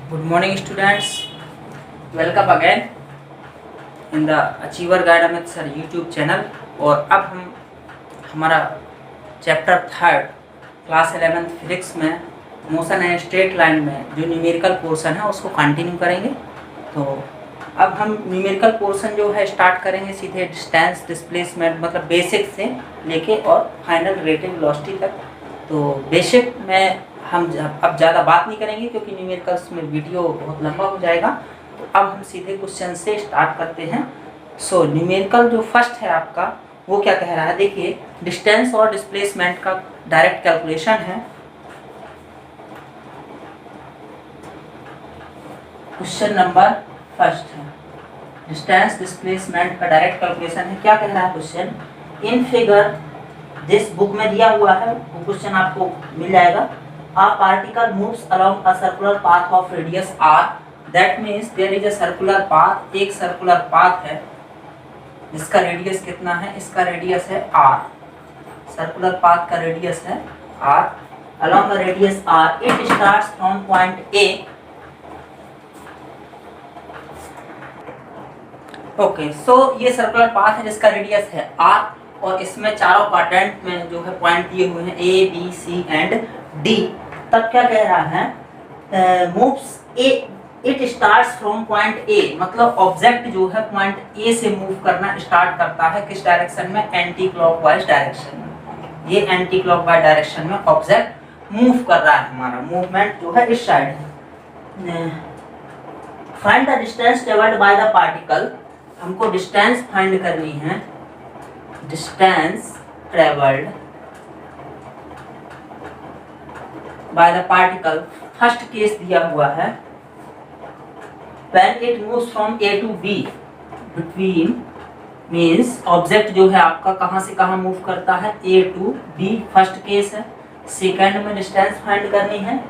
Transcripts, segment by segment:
Good morning, students. Welcome again in the Achiever Guide Amit Sir YouTube channel. और अब हम हमारा chapter 3 class 11th physics में motion and straight line में जो न्यूमेरिकल पोर्शन है उसको कंटिन्यू करेंगे। तो अब हम न्यूमेरिकल पोर्शन जो है स्टार्ट करेंगे सीधे डिस्टेंस डिस्प्लेसमेंट मतलब बेसिक से लेके और फाइनल रिलेटिव वेलोसिटी तक। तो बेसिक में हम अब ज़्यादा बात नहीं करेंगे क्योंकि न्यूमेरिकल्स में वीडियो बहुत लंबा हो जाएगा। तो अब हम सीधे क्वेश्चन से स्टार्ट करते हैं। सो न्यूमेरिकल जो फर्स्ट है आपका वो क्या कह रहा है, देखिए डिस्टेंस और डिस्प्लेसमेंट का डायरेक्ट कैलकुलेशन है। क्वेश्चन नंबर फर्स्ट है डिस्टेंस डिस्प्लेसमेंट का डायरेक्ट कैलकुलेशन है। क्या कह रहा है क्वेश्चन, इन फिगर जिस बुक में दिया हुआ है वो क्वेश्चन आपको मिल जाएगा। A particle moves along a circular path of radius r. That means there is a circular path. एक circular path है जिसका रेडियस कितना है, इसका रेडियस है r। सर्कुलर पाथ का रेडियस है r। along the radius r it starts from point a. Okay so ये सर्कुलर पाथ है जिसका रेडियस है r और इसमें चारों क्वाड्रेंट में जो है पॉइंट दिए हुए हैं a b c and d। तब क्या कह रहा है, moves A, it starts from point A, मतलब ऑब्जेक्ट जो है पॉइंट ए से मूव करना स्टार्ट करता है किस डायरेक्शन में, एंटी क्लॉकवाइज डायरेक्शन में। ये एंटी क्लॉकवाइज डायरेक्शन में ऑब्जेक्ट मूव कर रहा है, हमारा मूवमेंट जो है इस साइड है। Find the distance travelled by the particle, हमको डिस्टेंस फाइंड करनी है। Distance travelled by the particle, first case दिया हुआ है when it moves from A to B, between means object जो है आपका कहां से कहां मूव करता है, A to B first case है। सेकंड में डिस्टेंस फाइंड करनी है,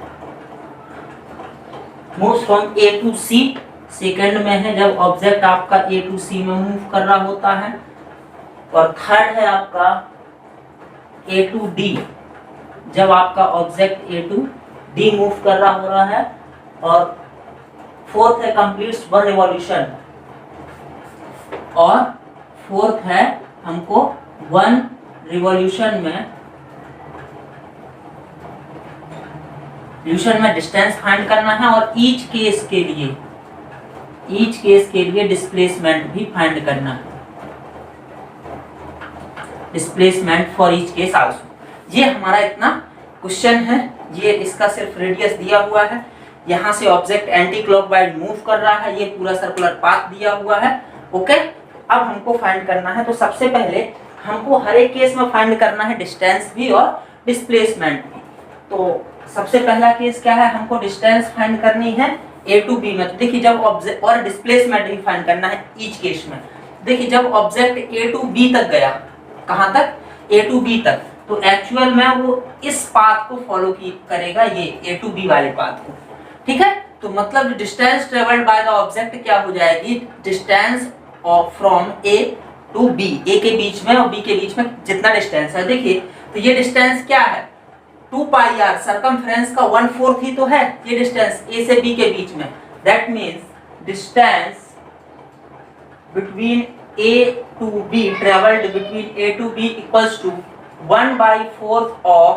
moves from A to C, second में है जब ऑब्जेक्ट आपका A to C में मूव कर रहा होता है। और थर्ड है आपका A to D, जब आपका object A to D move कर रहा हो रहा है। और फोर्थ है कंप्लीट्स वन रिवॉल्यूशन, और फोर्थ है हमको वन रिवॉल्यूशन में डिस्टेंस फाइंड करना है। और ईच केस के लिए डिस्प्लेसमेंट भी फाइंड करना है, displacement for each case also. ये हमारा इतना क्वेश्चन है, ये इसका सिर्फ रेडियस दिया हुआ है। यहाँ से ऑब्जेक्ट एंटी क्लॉकवाइज मूव कर रहा है, ये पूरा सर्कुलर पाथ दिया हुआ है। ओके, अब हमको फाइंड करना है। तो सबसे पहले हमको हर एक केस में फाइंड करना है डिस्टेंस भी और डिस्प्लेसमेंट भी। तो सबसे पहला केस क्या है, हमको डिस्टेंस फाइंड करनी है A to B में। तो देखिए जब ऑब्जेक्ट, और डिस्प्लेसमेंट भी फाइंड करना है ईच केस में। देखिए जब ऑब्जेक्ट A to B तक गया, कहाँ तक, A to B तक, तो एक्चुअल में वो इस पाथ को फॉलो करेगा, ये A to B वाले पाथ को। ठीक है, तो मतलब distance travelled by the object क्या हो जाएगी, distance of from A to B, A के बीच में और B के बीच में जितना डिस्टेंस है। देखिए तो ये डिस्टेंस क्या है, 2 पाई r, सर्कमफ्रेंस का 1/4 ही तो है ये डिस्टेंस A से B के बीच में। That means distance between A to B, traveled between A to B equals to 1/4 of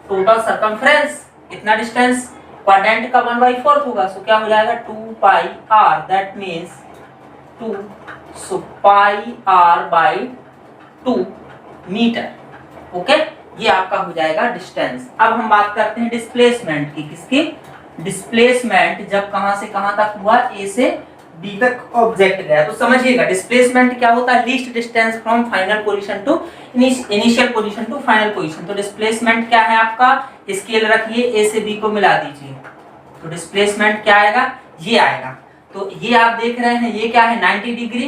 total circumference। इतना डिस्टेंस क्वाड्रेंट का 1/4 होगा, सो क्या हो जाएगा 2 pi r, that means 2, so pi r/2 metre. Okay, ये आपका हो जाएगा डिस्टेंस। अब हम बात करते हैं डिस्प्लेसमेंट की। किसकी, डिस्प्लेसमेंट जब कहां से कहां तक हुआ, A से B तक ऑब्जेक्ट गया। तो समझिएगा डिस्प्लेसमेंट क्या होता है, least distance from final position to initial position to final position. तो डिस्प्लेसमेंट क्या है आपका, स्केल रखिए, A से B को मिला दीजिए, तो डिस्प्लेसमेंट क्या आएगा, ये आएगा। तो ये आप देख रहे हैं ये क्या है 90 डिग्री,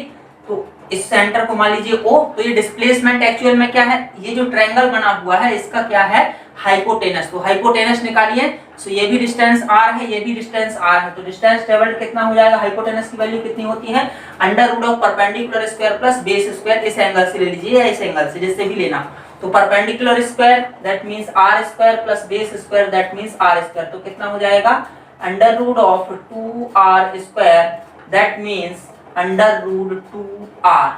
तो इस सेंटर को मान लीजिए O। तो ये डिस्प्लेसमेंट एक्चुअल में क्या है, ये जो ट्रायंगल बना हुआ है इसका क्या है, हाइपोटेनस। तो हाइपोटेनस निकालिए, सो ये भी डिस्टेंस r है, ये भी डिस्टेंस r है। तो डिस्टेंस ट्रेवल्ड कितना हो जाएगा, हाइपोटेनस की वैल्यू कितनी होती है, under root of perpendicular square plus base square. इस एंगल से ले लीजिए या इस एंगल से, जिससे भी लेना। तो perpendicular square that means r square plus base square that means r square. तो कितना हो जाएगा under root of 2r², that means under root 2r।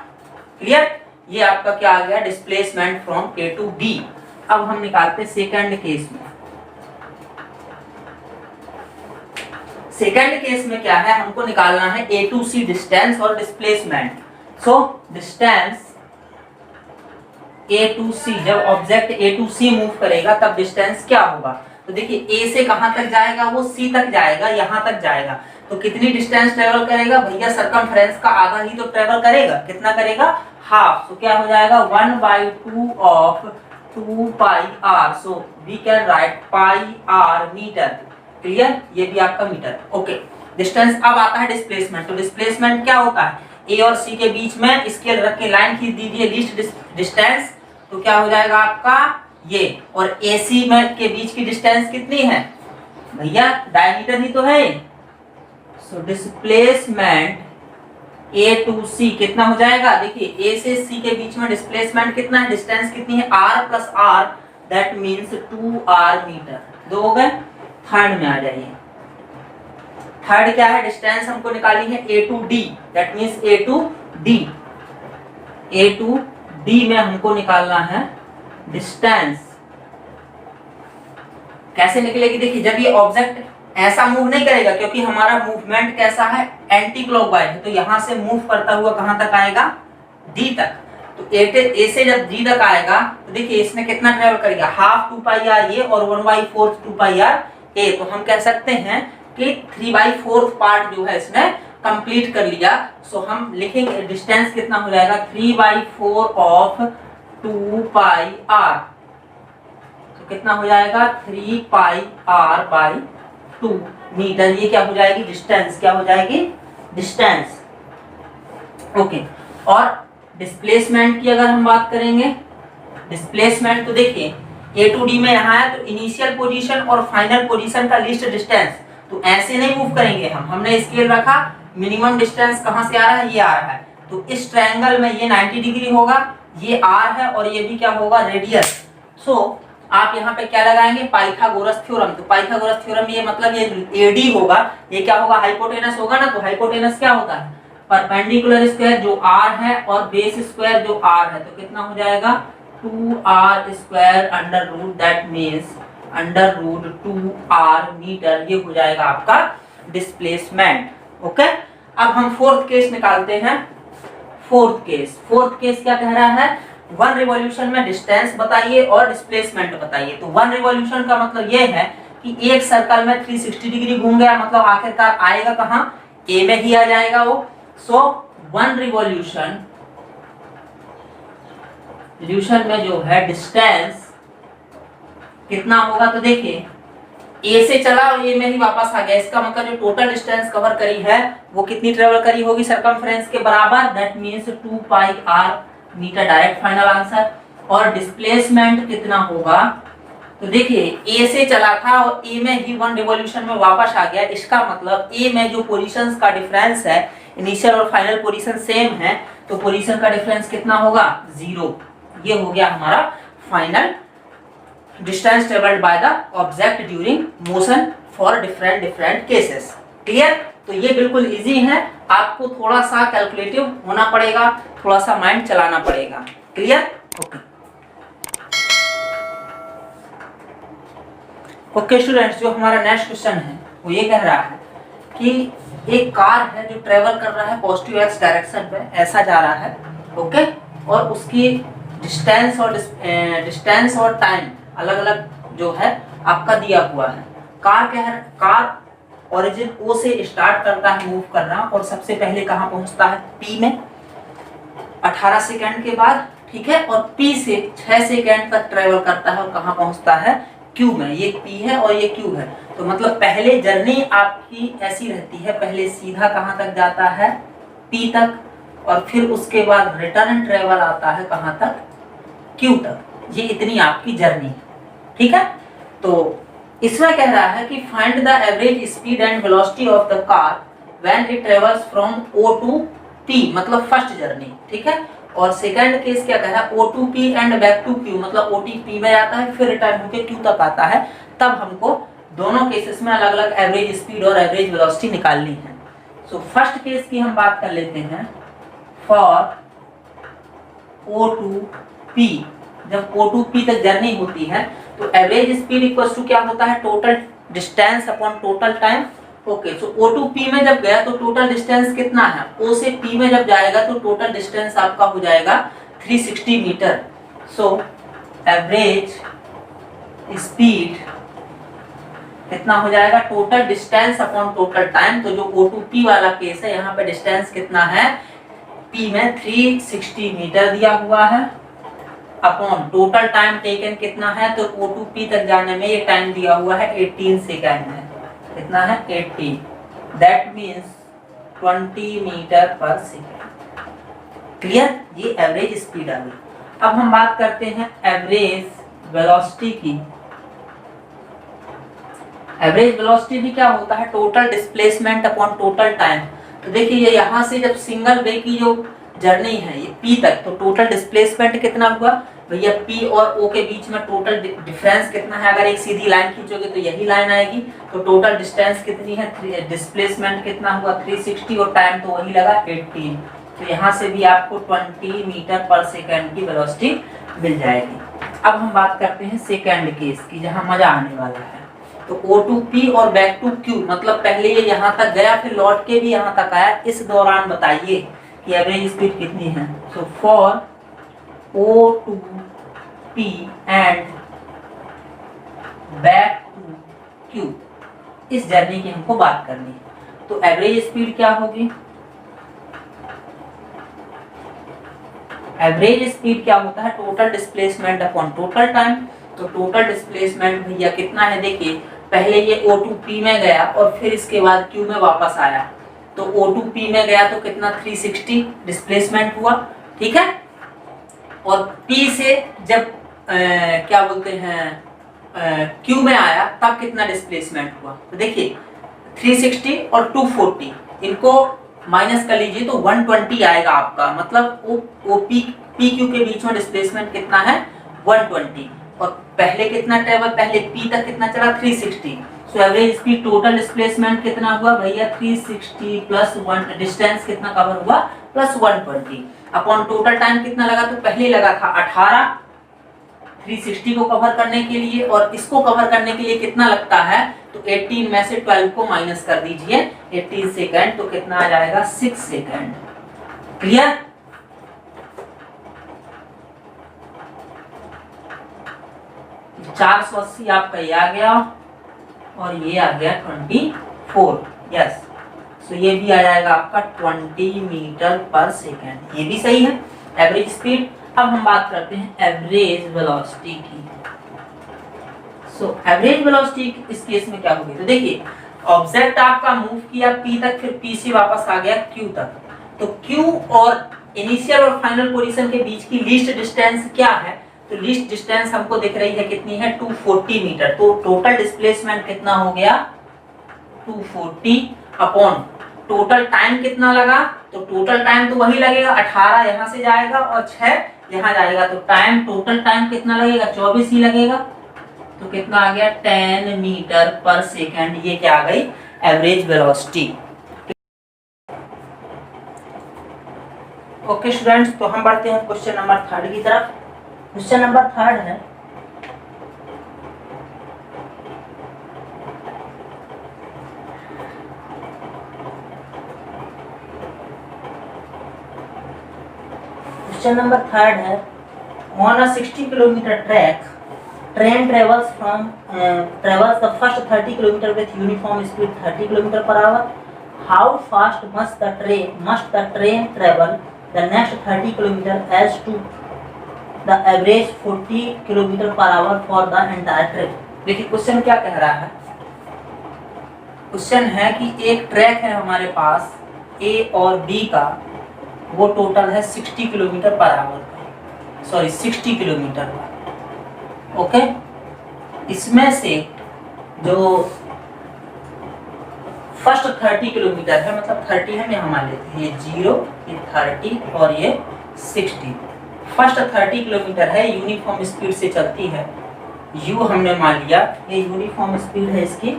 Clear? ये आपका क्या आ गया, displacement from A to B. अब हम निकालते हैं सेकंड केस में। सेकंड केस में क्या है, हमको निकालना है ए टू सी डिस्टेंस और displacement. So distance A to C, जब object A to C move करेगा तब डिस्टेंस क्या होगा। तो देखिए ए से कहां तक जाएगा, वो सी तक जाएगा, यहां तक जाएगा। तो कितनी डिस्टेंस ट्रेवल करेगा भैया, सरकमफ्रेंस का आधा ही तो ट्रेवल करेगा। कितना करेगा, हाफ। तो क्या हो जाएगा 1/2 of 2 pi R. So we can write pi R metre. Clear? ये भी आपका मीटर। Okay, distance. अब आता है डिस्प्लेसमेंट। तो डिस्प्लेसमेंट क्या होता है, ए और सी के बीच में स्केल रख के लाइन खींच दीजिए, लीस्ट डिस्टेंस। तो क्या हो जाएगा आपका ये, और ए सी में के बीच की डिस्टेंस कितनी है भैया, डायमीटर ही तो है। सो डिस्प्लेसमेंट ए टू सी कितना हो जाएगा, देखिए ए से सी के बीच में डिस्प्लेसमेंट कितना है, डिस्टेंस कितनी है, R plus R, that means 2r metre. दो हो गए। थर्ड में आ जाइए। थर्ड क्या है, डिस्टेंस हमको निकाली है A to D, that means A to D. A to D में हमको निकालना है डिस्टेंस। कैसे निकलेगी, देखिए जब ये ऑब्जेक्ट ऐसा मूव नहीं करेगा, क्योंकि हमारा मूवमेंट कैसा है, एंटी क्लॉकवाइज है, तो यहां से मूव करता हुआ कहां तक आएगा, डी तक। तो ए से जब डी तक आएगा तो देखिए इसमें कितना ट्रेवल करेगा, हाफ 2 पाई आर ये और 1/4 2 पाई आर ए। तो हम कह सकते हैं कि 3/4 पार्ट जो है इसने कंप्लीट कर लिया। सो हम लिखेंगे डिस्टेंस कितना हो जाएगा, 3/4 ऑफ 2 पाई आर। तो कितना हो जाएगा, 3 पाई आर बाई 2 मीटर। ये क्या हो जाएगी, डिस्टेंस। क्या हो जाएगी, डिस्टेंस। ओके, और डिस्प्लेसमेंट की अगर हम बात करेंगे, डिस्प्लेसमेंट तो देखिए ए टू डी में यहाँ है, तो इनिशियल पोजीशन और फाइनल पोजीशन का लीस्ट डिस्टेंस। तो ऐसे नहीं मूव करेंगे हमने स्केल रखा, मिनिमम डिस्टेंस कहां से आ रहा है, ये आ रहा है। तो इस ट्रायंगल में ये 90 डिग्री होगा, ये आर है और ये भी क्या होगा, रेडियस। सो आप यहाँ पे क्या लगाएंगे, पाइथागोरस थ्योरम। तो पाइथागोरस थ्योरम ये मतलब ये एडी होगा, ये क्या होगा, हाइपोटेनस होगा ना। तो हाइपोटेनस क्या होता है, परपेंडिकुलर स्क्वायर जो आर है और बेस स्क्वायर जो आर है। तो कितना हो जाएगा, 2r² under root, that means under root 2r metre. ये हो जाएगा आपका डिस्प्लेसमेंट। ओके, अब हम फोर्थ केस निकालते हैं। फोर्थ केस क्या कह रहा है, 1 रिवॉल्यूशन में डिस्टेंस बताइए और डिस्प्लेसमेंट बताइए। तो 1 रिवॉल्यूशन का मतलब ये है कि एक सर्कल में 360 डिग्री घूम गया, मतलब आखिरकार आएगा कहां, ए में ही आ जाएगा वो। सो 1 रिवॉल्यूशन में जो है डिस्टेंस कितना होगा, तो देखिए ए से चला और ए में ही वापस आ गया, इसका मतलब जो टोटल डिस्टेंस कवर करी है वो कितनी ट्रेवल करी होगी, सरकमफ्रेंस के बराबर, that means 2 pi R metre. Direct final answer. और डिस्प्लेसमेंट कितना होगा, तो देखिए ए से चला था और ए में ही 1 रिवॉल्यूशन में वापस आ गया, इसका मतलब ए में जो पोजीशंस का डिफरेंस है, इनिशियल और फाइनल पोजीशन सेम है, तो पोजीशन का डिफरेंस कितना होगा, 0। ये हो गया हमारा final distance travelled by the object during motion for different cases. Clear? तो ये बिल्कुल इजी है, आपको थोड़ा सा कैलकुलेटिव होना पड़ेगा, थोड़ा सा माइंड चलाना पड़ेगा। क्लियर? ओके स्टूडेंट्स, जो हमारा नेक्स्ट क्वेश्चन है वो ये कह रहा है कि एक कार है जो ट्रेवल कर रहा है पॉजिटिव एक्स डायरेक्शन में, ऐसा जा रहा है। ओके, और उसकी डिस्टेंस और टाइम अलग अलग जो है आपका दिया हुआ है। कार ओरिजिन ओ से स्टार्ट करता है मूव करना, और सबसे पहले कहां पहुंचता है, पी में 18 सेकंड के बाद, ठीक है, और पी से 6 सेकंड तक ट्रेवल करता है और कहां पहुंचता है, क्यू में। ये पी है और ये क्यू है। तो मतलब पहले जर्नी आपकी ऐसी रहती है, पहले सीधा कहां तक जाता है, पी तक, और फिर उसके बाद रिटर्न ट्रेवल आता है कहां तक, क्यू तक। ये इतनी आपकी जर्नी है, ठीक है। तो इसमें कह रहा है कि find the average speed and velocity of the car when it travels from O to P, मतलब फर्स्ट जर्नी, ठीक है। और सेकंड केस क्या कह रहा है, O to P and back to Q, मतलब ओ टी पी में जाता है फिर रिटर्न होकर क्यू तक आता है, तब हमको दोनों केसेस में अलग अलग एवरेज स्पीड और एवरेज वेलोसिटी निकालनी है। सो फर्स्ट केस की हम बात कर लेते हैं, फॉर O2P, जब O2P तक जर्नी होती है तो एवरेज स्पीड इक्वल टू क्या होता है, total distance upon total time. Okay, so O2P में जब गया तो टोटल डिस्टेंस कितना है, O से P में जब जाएगा तो टोटल डिस्टेंस आपका हो जाएगा 360 मीटर। सो एवरेज स्पीड कितना हो जाएगा, total distance upon total time. तो जो O2P वाला केस है यहाँ पे डिस्टेंस कितना है, P में 360 मीटर दिया हुआ है, अपॉन टोटल टाइम टेकन कितना है, तो O2P तक जाने में ये टाइम दिया हुआ है 18 सेकेंड है। कितना है, 18, that means 20 metre per second. Clear, ये एवरेज स्पीड आ गई। अब हम बात करते हैं एवरेज वेलोसिटी की। एवरेज वेलोसिटी भी क्या होता है, total displacement upon total time. तो देखिए ये यहाँ से जब सिंगल वे की जो जर्नी है ये P तक, तो टोटल डिस्प्लेसमेंट कितना हुआ भैया, P और O के बीच में टोटल डिफरेंस कितना है। अगर एक सीधी लाइन खींचोगे तो यही लाइन आएगी, तो टोटल डिस्टेंस कितनी है, डिस्प्लेसमेंट कितना हुआ 360 और टाइम तो वही लगा 18। तो यहाँ से भी आपको 20 मीटर पर सेकेंड की वेलोसिटी मिल जाएगी। अब हम बात करते हैं सेकेंड केस की, जहाँ मजा आने वाला है। तो O2P और बैक टू Q, मतलब पहले ये यहाँ तक गया फिर लौट के भी यहाँ तक आया, इस दौरान बताइए कि एवरेज स्पीड कितनी है। So for O2P and back to Q, इस जर्नी की हमको बात करनी है। तो एवरेज स्पीड क्या होगी, एवरेज स्पीड क्या होता है, total displacement upon total time. तो टोटल डिस्प्लेसमेंट भैया कितना है, देखिए पहले ये O2P में गया और फिर इसके बाद Q में वापस आया। तो O2P में गया तो कितना 360 डिस्प्लेसमेंट हुआ, ठीक है। और P से जब क्या बोलते हैं Q में आया तब कितना डिस्प्लेसमेंट हुआ। तो देखिए 360 और 240 इनको माइनस कर लीजिए तो 120 आएगा आपका, मतलब PQ के बीच में डिस्प्लेसमेंट कितना है 120। और पहले कितना ट्रेवल, पहले P तक कितना चला 360। So average speed total displacement कितना हुआ भैया 360 प्लस 1, डिस्टेंस कितना कवर हुआ प्लस 120 अपॉन टोटल टाइम कितना लगा, तो पहले लगा था 18 360 को कवर करने के लिए, और इसको कवर करने के लिए कितना लगता है, तो 18 में से 12 को माइनस कर दीजिए 18 सेकेंड, तो कितना आ जाएगा 6 सेकेंड। क्लियर, चार 480 आपका ये आ गया और ये आ गया 24, यस। सो ये भी आ जाएगा आपका 20 मीटर पर सेकेंड, ये भी सही है एवरेज स्पीड। अब हम बात करते हैं एवरेज वेलोसिटी की। सो एवरेज वेलोसिटी इस केस में क्या होगी, तो देखिए ऑब्जेक्ट आपका मूव किया P तक, फिर P से वापस आ गया Q तक। तो Q और इनिशियल और फाइनल पोजीशन के बीच की लीस्ट डिस्टेंस क्या है, तो लीस्ट डिस्टेंस हमको दिख रही है कितनी है 240 मीटर। तो टोटल डिस्प्लेसमेंट कितना हो गया 240 अपॉन टोटल टाइम कितना लगा, तो टोटल टाइम तो वही लगेगा 18 यहाँ से जाएगा और 6 यहाँ जाएगा, तो टाइम टोटल टाइम कितना लगेगा 24 ही लगेगा। तो कितना आ गया 10 मीटर पर सेकेंड, ये क्या आ गई एवरेज वेलोसिटी। ओके स्टूडेंट्स, तो हम बढ़ते हैं क्वेश्चन नंबर 3 की तरफ। क्वेश्चन नंबर 3 है क्वेश्चन नंबर 3 है, on a 60 kilometre track train travels the first 30 km with uniform speed 30 km per hour. How fast must the train travel the next 30 km as to the average 40 km per hour for the entire trip? देखिए question क्या कह रहा है, question है कि एक track है हमारे पास A और B का, वो टोटल है 60 किलोमीटर पर आवर का, सॉरी 60 किलोमीटर का। ओके, इसमें से जो फर्स्ट 30 किलोमीटर है, मतलब 30 है, यहाँ मान लेते हैं ये 0, ये 30 और ये 60। फर्स्ट 30 किलोमीटर है यूनिफॉर्म स्पीड से चलती है, u हमने मान लिया, ये यूनिफॉर्म स्पीड है इसकी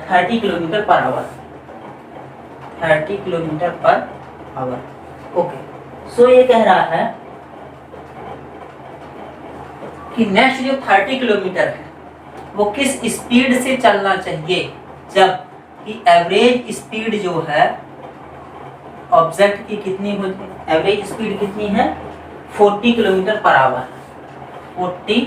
30 kilometre per hour, 30 kilometre per hour. Okay, so ये कह रहा है कि नेक्स्ट जो 30 किलोमीटर है वो किस स्पीड से चलना चाहिए, जब कि एवरेज स्पीड जो है ऑब्जेक्ट की कितनी हो, एवरेज स्पीड कितनी है 40 kilometre per our, 40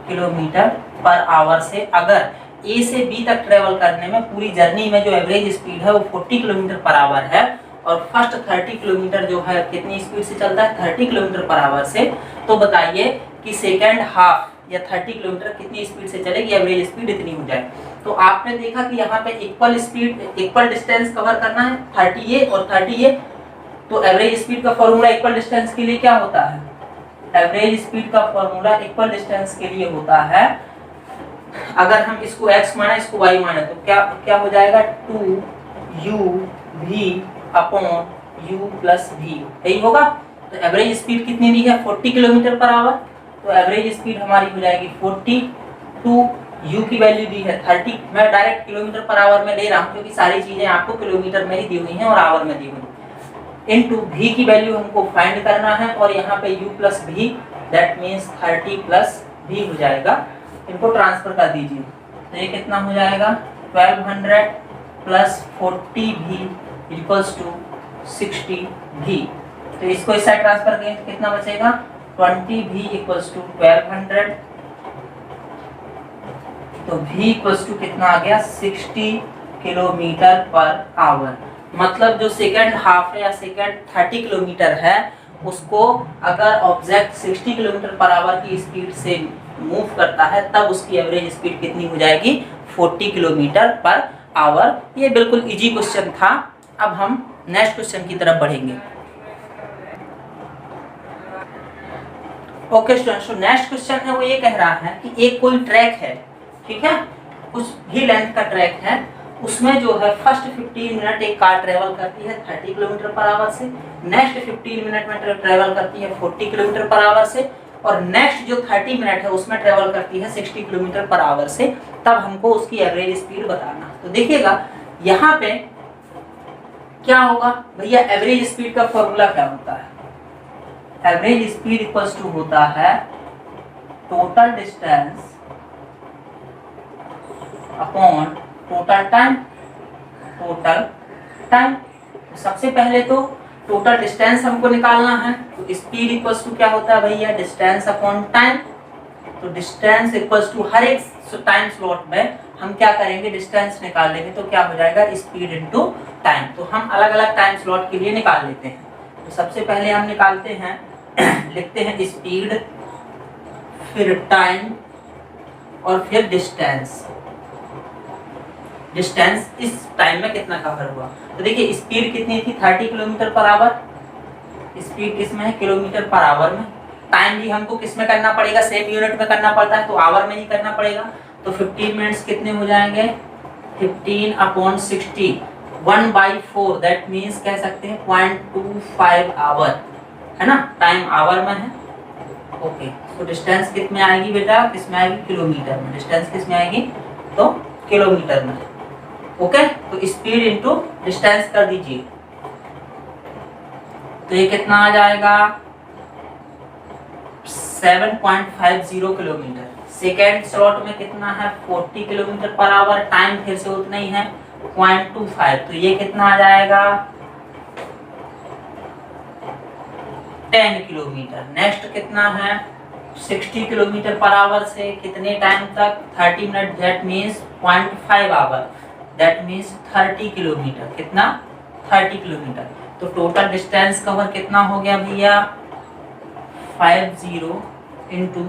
kilometre per our से अगर ए से बी तक ट्रेवल करने में पूरी जर्नी में जो एवरेज स्पीड है वो 40 किलोमीटर पर आवर है, और फर्स्ट 30 किलोमीटर जो है कितनी स्पीड से चलता है 30 किलोमीटर पर आवर से, तो बताइए कि सेकेंड हाफ या 30 किलोमीटर कितनी स्पीड से चलेगी, एवरेज स्पीड इतनी हो जाए। तो आपने देखा कि यहाँ पे equal speed equal distance cover करना है 30A और 30A, तो एवरेज स्पीड का फॉर्मूला इक्वल डिस्टेंस के लिए क्या होता है, एवरेज स्पीड का फॉर्मूला इक्वल डिस्टेंस के लिए होता है, अगर हम इसको x माने इसको y माने तो क्या हो जाएगा 2uv upon u plus v, यही होगा। तो एवरेज स्पीड कितनी दी है 40 किलोमीटर पर आवर, तो एवरेज स्पीड हमारी हो जाएगी 40, टू u की वैल्यू दी है 30, मैं डायरेक्ट किलोमीटर पर आवर में ले रहा हूँ क्योंकि सारी चीजें आपको किलोमीटर में ही दी हुई हैं और आवर में दी हुई हैं, इनटू v की वैल्यू हमको फाइंड करना है, और यहाँ पे u plus v that means 30 plus v हो जाएगा, इनको ट्रांसफर कर दीजिए, तो ये कितना हो जाएगा 1200 plus 40v equals to 60v, तो इसको इस साइड ट्रांसफर करें तो कितना बचेगा 20v इक्वल्स टू 1200, तो v इक्वल्स टू कितना आ गया 60 किलोमीटर पर आवर। मतलब जो सेकेंड हाफ है या सेकेंड 30 किलोमीटर है उसको अगर ऑब्जेक्ट 60 किलोमीटर पर आवर की स्पीड से मूव करता है तब उसकी एवरेज स्पीड कितनी हो जाएगी 40 किलोमीटर पर आवर। ये बिल्कुल इजी क्वेश्चन था। अब हम नेक्स्ट क्वेश्चन की तरफ बढ़ेंगे। ओके स्टूडेंट्स, नेक्स्ट क्वेश्चन है वो ये कह रहा है कि एक कोई ट्रैक है, ठीक है, कुछ भी लेंथ का ट्रैक है, उसमें जो है फर्स्ट 15 मिनट एक कार ट्रेवल करती है 30 किलोमीटर पर आवर से, नेक्स्ट 15 मिनट में ट्रेवल करती है 40 किलोमीटर पर आवर से, और नेक्स्ट जो 30 मिनट है उसमें ट्रेवल करती है 60 किलोमीटर पर आवर से। तब हमको उसकी एवरेज स्पीड बताना। तो देखिएगा यहाँ पे क्या होगा भैया, एवरेज स्पीड का फॉर्मूला क्या होता है, एवरेज स्पीड इक्वल्स टू होता है total distance upon total time, total time. तो सबसे पहले तो टोटल डिस्टेंस हमको निकालना है, तो स्पीड इक्वल्स टू क्या होता है भैया डिस्टेंस अपॉन टाइम। तो डिस्टेंस इक्वल्स टू हर एक टाइम स्लॉट में हम क्या करेंगे डिस्टेंस निकाल लेंगे, तो क्या हो जाएगा स्पीड इनटू टाइम। तो हम अलग अलग टाइम स्लॉट के लिए निकाल लेते हैं। तो सबसे पहले हम निकालते हैं लिखते हैं स्पीड, फिर टाइम और फिर डिस्टेंस। डिस्टेंस इस टाइम में कितना कवर हुआ, तो देखिए स्पीड कितनी थी 30 किलोमीटर पर आवर, स्पीड किस में है किलोमीटर पर आवर में, टाइम भी हमको किस में करना पड़ेगा सेम यूनिट में करना पड़ता है तो आवर में ही करना पड़ेगा। तो 15 मिनट्स कितने हो जाएंगे 15 अपॉन 60, 1/4 दैट मीन्स कह सकते हैं 0.25 आवर, है ना, टाइम आवर में है। ओके, तो डिस्टेंस किस में आएगी बेटा, किस में आएगी किलोमीटर में, डिस्टेंस किस में आएगी तो किलोमीटर में। ओके, तो स्पीड इनटू डिस्टेंस कर दीजिए, तो ये कितना आ जाएगा 7.50 किलोमीटर। सेकेंड स्लॉट में कितना है 40 किलोमीटर पर आवर, टाइम फिर से उतना ही है 0.25, तो ये कितना आ जाएगा 10 किलोमीटर। नेक्स्ट कितना है 60 किलोमीटर पर आवर से कितने टाइम तक 30 minute, that means 0.5 hour, that means 30 kilometre, कितना 30 किलोमीटर। तो टोटल डिस्टेंस कवर कितना हो गया भैया 50 इंटू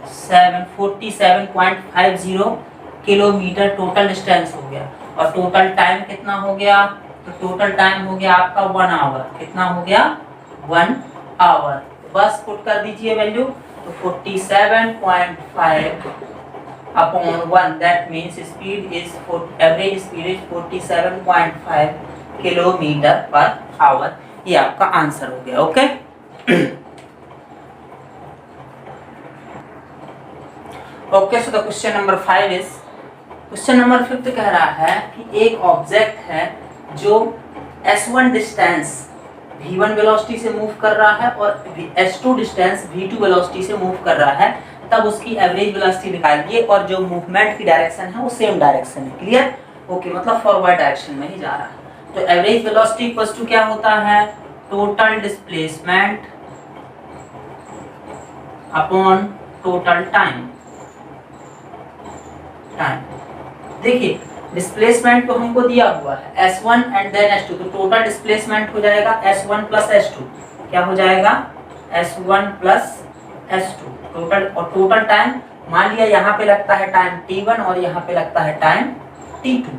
47.50 किलोमीटर टोटल डिस्टेंस हो गया। और टोटल टाइम कितना हो गया, तो टोटल टाइम हो गया आपका 1 आवर, कितना हो गया 1 आवर। बस पुट कर दीजिए वैल्यू, तो 47.5 upon 1 that means speed is average speed is 47.5 kilometre per our. ये आपका आंसर हो गया। Okay okay, so the question number 5 is, question number 5 कह रहा है कि एक ऑब्जेक्ट है जो s1 डिस्टेंस v1 वेलोसिटी से मूव कर रहा है और s2 डिस्टेंस v2 वेलोसिटी से मूव कर रहा है, तब उसकी एवरेज वेलोसिटी निकालिए और जो मूवमेंट की डायरेक्शन है वो सेम डायरेक्शन है। क्लियर? ओके, मतलब फॉरवर्ड डायरेक्शन में ही जा रहा है। तो एवरेज वेलोसिटी इक्वल्स टू क्या होता है? Total displacement upon total time. देखिए डिस्प्लेसमेंट तो हमको दिया हुआ है s1 एंड देन s2, तो टोटल डिस्प्लेसमेंट हो जाएगा s1 प्लस s2। क्या हो जाएगा? s1 plus s2 total. और टोटल टाइम मान लिया यहाँ पे लगता है टाइम t1 और यहाँ पे लगता है टाइम t2,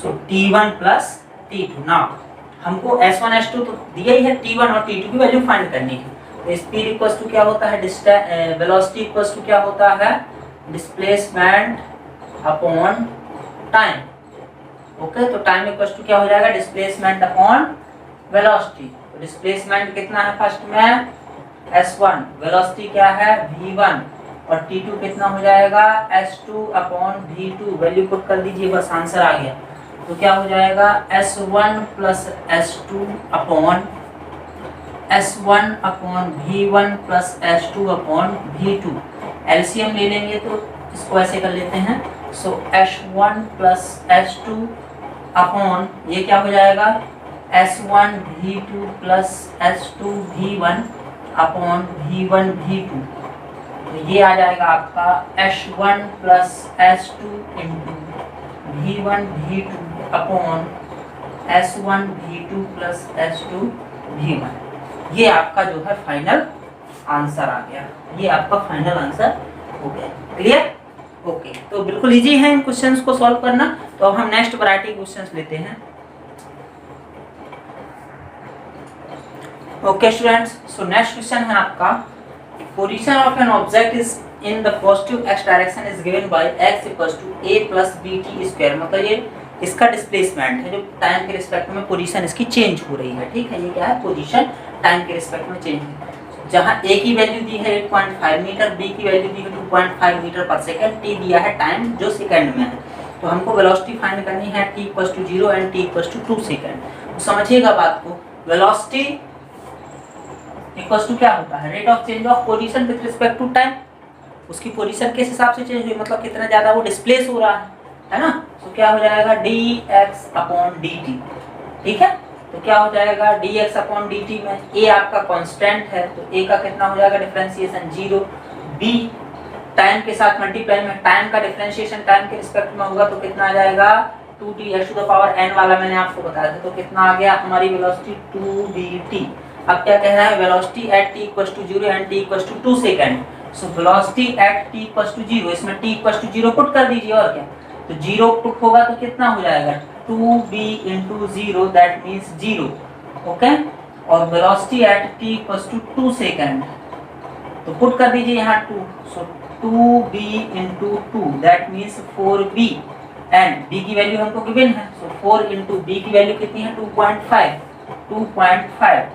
सो t1 प्लस t2। नाउ हमको s1 s2 तो दिया ही है, t1 और t2 की वैल्यू फाइंड करनी है। तो स्पीड इक्वल्स टू क्या होता है? वेलोसिटी इक्वल्स टू क्या होता है? Displacement upon time. ओके, तो टाइम इक्वल्स टू क्या हो जाएगा? Displacement upon velocity. तो डिस्प्लेसमेंट कितना है फर्स्ट में? s1, वेलोसिटी क्या है? v1, और t2 कितना हो जाएगा? s2 upon v2। Value put कर दीजिए, बस आंसर आ गया। तो क्या हो जाएगा? s1 plus s2 upon v1 plus s2 upon v2। LCM ले लेंगे तो इसको ऐसे कर लेते हैं। सो s1 प्लस s2 अपॉन ये क्या हो जाएगा? s1 v2 plus s2 v1 upon v1 v2। तो ये आ जाएगा आपका s1 plus s2 into v1 v2 upon s1 v2 plus s2 v1। ये आपका जो है फाइनल आंसर आ गया। ये आपका फाइनल आंसर हो गया। क्लियर? ओके, तो बिल्कुल इजी है इन क्वेश्चंस को सॉल्व करना। तो अब हम नेक्स्ट वैरायटी क्वेश्चंस लेते हैं। Okay students, so next question है आपका, position of an object is in the positive x direction is given by x equals to a plus bt square. मतलब ये इसका डिस्प्लेसमेंट है जो टाइम के रिस्पेक्ट में पोजीशन इसकी चेंज हो रही है। ठीक है, ये क्या है? पोजीशन टाइम के रिस्पेक्ट में चेंज है। जहाँ a की वैल्यू दी है 8.5 मीटर, b की वैल्यू दी है 2.5 मीटर पर सेकंड, t दिया है टाइम जो सेकंड में है। तो हमको वेलोसिटी फाइंड करनी है t equals to 0 and t equals to 2 second. तो समझिएगा बात को, वेलोसिटी इक्वल्स टू क्या होता है? Rate of change of position with respect to time. उसकी पोजीशन किस हिसाब से चेंज हुई, मतलब कितना ज्यादा वो डिस्प्लेस हो रहा है ना। तो क्या हो जाएगा? dx upon dt। ठीक है, तो क्या हो जाएगा? dx अपॉन dt में a आपका कांस्टेंट है, तो a का कितना हो जाएगा? डिफरेंशिएशन 0। b टाइम के साथ मल्टीप्लाई में टाइम का डिफरेंशिएशन टाइम के रिस्पेक्ट में होगा, तो कितना आ जाएगा? 2t x to the power n वाला मैंने आपको बताया था। तो कितना आ गया हमारी वेलोसिटी? 2bt। अब क्या कह रहा है? Velocity at t equals to 0 and t equals to 2 second. So velocity at t equals to 0, इसमें t इक्वल्स टू 0 पुट कर दीजिए। और क्या, तो 0 पुट होगा तो कितना हो जाएगा? 2b into 0, that means 0। Okay, और velocity at t equals to 2 second, तो पुट कर दीजिए यहाँ 2। So 2b into 2, that means 4b, and b की वैल्यू हमको गिवन है। सो 4 into b की वैल्यू कितनी है? 2.5।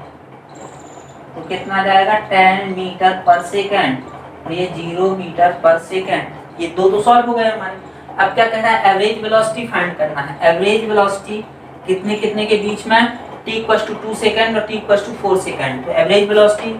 तो कितना आ जाएगा? 10 मीटर पर सेकंड, और ये 0 मीटर पर सेकंड। ये दो तो सॉल्व हो गए हमारे। अब क्या कहना है? एवरेज वेलोसिटी फाइंड करना है। एवरेज वेलोसिटी कितने कितने के बीच में? t इक्वल्स टू 2 सेकंड और t इक्वल्स टू 4 सेकंड। तो एवरेज वेलोसिटी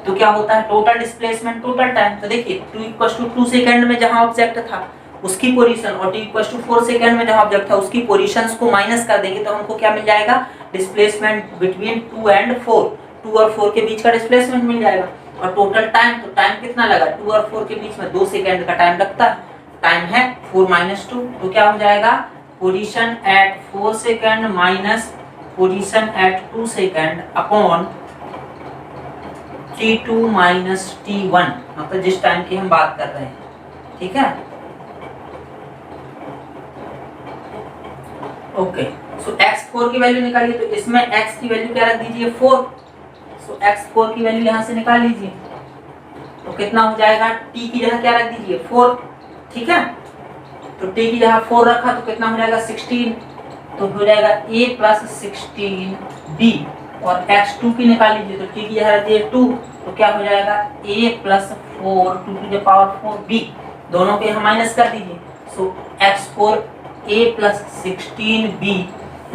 तो क्या होता है? Total displacement total time. तो देखिए 2 इक्वल्स टू 2 सेकंड में जहां ऑब्जेक्ट था उसकी पोजीशन, और t इक्वल्स टू 4 सेकंड में जहां ऑब्जेक्ट था उसकी पोजीशंस को माइनस कर देंगे, तो हमको क्या मिल जाएगा? Displacement between 2 and 4। 2 और 4 के बीच का डिस्प्लेसमेंट मिल जाएगा। और टोटल टाइम, तो टाइम कितना लगा? 2 और 4 के बीच में 2 सेकंड का टाइम लगता है। टाइम है 4 - 2, तो क्या हो जाएगा? Position at 4 second minus position at 2 second upon t2 minus t1, मतलब जिस टाइम की हम बात कर रहे हैं। ठीक है, ओके। सो x4 की वैल्यू निकालिए, तो इसमें x की वैल्यू क्या रख दीजिए? 4। सो x4 की वैल्यू यहाँ से निकाल लीजिए, तो कितना हो जाएगा? t की जगह क्या रख दीजिए? 4। ठीक है, तो t की जगह 4 रखा तो कितना हो जाएगा? 16। तो हो जाएगा a प्लस 16b, और x2 की निकाल लीजिए, तो t की जगह रख दीजिए 2, तो क्या हो जाएगा? a plus 4 2 to the power 4b। दोनों पे हम माइनस कर दीजिए। So x4 a plus 16b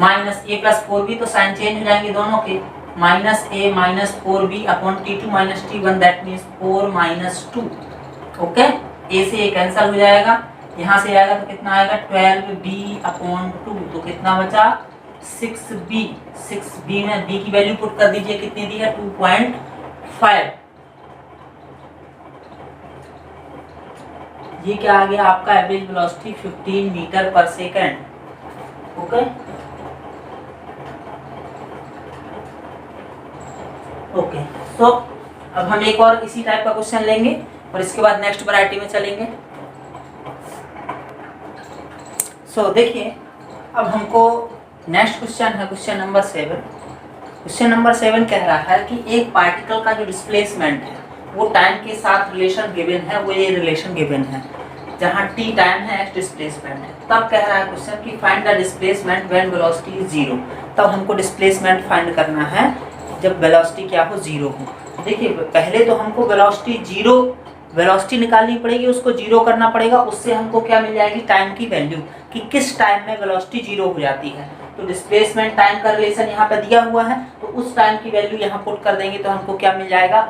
minus a plus 4b, तो साइन चेंज हो जाएंगे दोनों के, minus a minus 4b upon t2 minus t1, that means 4 minus 2। Okay, a से a कैंसिल हो जाएगा, यहाँ से आएगा तो कितना आएगा 12b अपॉन 2, तो कितना बचा 6b। 6b में b की वैल्यू पुट कर दीजिए, कितनी दी है 2.5। ये क्या आ गया आपका एवरेज वेलोसिटी 15 मीटर पर सेकंड। ओके ओके, सो अब हम एक और इसी टाइप का क्वेश्चन लेंगे और इसके बाद नेक्स्ट वैरायटी में चलेंगे। सो देखिए, अब हमको नेक्स्ट क्वेश्चन है क्वेश्चन नंबर 7। क्वेश्चन नंबर 7 कह रहा है कि एक पार्टिकल का जो डिस्प्लेसमेंट है वो टाइम के साथ रिलेशन गिवन है, वो ये रिलेशन गिवन है, जहाँ t टाइम है, x डिस्प्लेसमेंट है। तब कह रहा है क्वेश्चन कि find the displacement when velocity is 0। तब हमको डिस्प्लेसमेंट फाइंड करना है जब वेलोसिटी क्या हो 0 हो। देखिए, पहले तो हमको वेलोसिटी निकालनी पड़ेगी, उसको 0 करना पड़ेगा, उससे हमको क्या मिल जाएगी टाइम की वैल्यू, कि किस टाइम में वेलोसिटी 0 हो जाती है। तो डिस्प्लेसमेंट टाइम का रिलेशन यहाँ पे दिया हुआ है, तो उस टाइम की वैल्यू यहाँ पुट कर देंगे तो हमको क्या मिल जाएगा,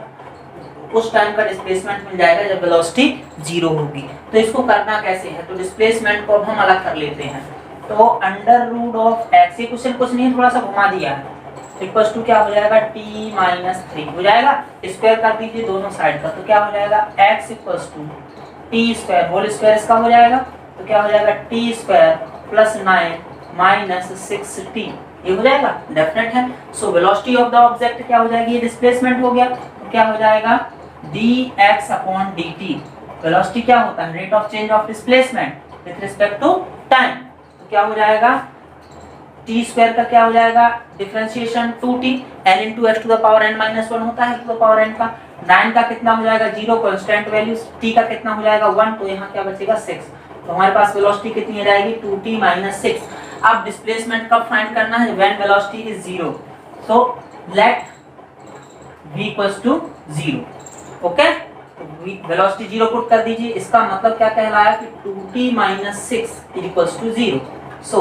उस टाइम का डिस्प्लेसमेंट मिल जाएगा जब वेलोसिटी 0 होगी। तो इसको करना कैसे है, तो डिस्प्लेसमेंट को अब हम अलग कर लेते हैं। तो अंडर रूट ऑफ एक्स, ये क्वेश्चन कुछ नहीं, थोड़ा सा घुमा दिया है, इक्वल्स टू क्या हो जाएगा t माइनस 3 हो जाएगा, स्क्वायर कर दीजिए दोनों साइड का, तो क्या हो जाएगा x equals to T square whole square इसका हो जाएगा, तो क्या हो जाएगा T square plus 9 minus 6t, ये हो जाएगा, डेफिनेट है। So velocity of the object क्या हो जाएगी, ये डिस्प्लेसमेंट हो गया, तो क्या हो जाएगा dx अपॉन dt। वेलोसिटी क्या होता है, rate of change of displacement with respect to time, तो क्या हो जाएगा टी स्क्वायर का क्या हो जाएगा differentiation 2t, n into X to the power n minus 1 होता है टू द पावर n का, 9 का कितना हो जाएगा 0 कांस्टेंट वैल्यू, t का कितना हो जाएगा 1, तो यहाँ क्या बचेगा 6। तो हमारे पास वेलोसिटी कितनी हो जाएगी 2t माइनस 6। अब डिस्प्लेसमेंट कब फाइंड करना है, when velocity is 0। So let v equals to 0। Okay, velocity 0 put कर दीजिए, इसका मतलब क्या कहलाया कि 2t minus 6 equals to 0। So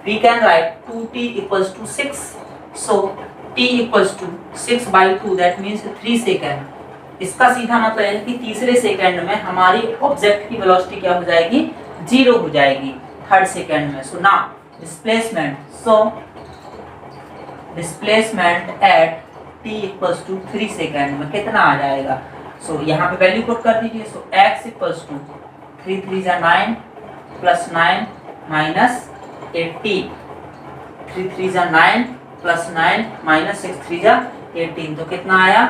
we can write 2t equals to 6. So t equals to 6 by 2, that means 3 second. इसका सीधा मतलब है कि तीसरे सेकंड में हमारी ऑब्जेक्ट की वेलोसिटी क्या हो जाएगी 0 हो जाएगी थर्ड सेकंड में। So now displacement eight t equals to 3 second में कितना आ जाएगा। सो यहाँ पे वैल्यू पुट कर दीजिए। सो x equals to 3 3 जा 9 प्लस 9 माइनस 80, 3 3 जा 9 प्लस 9 माइनस 6 3 जा 18, तो कितना आया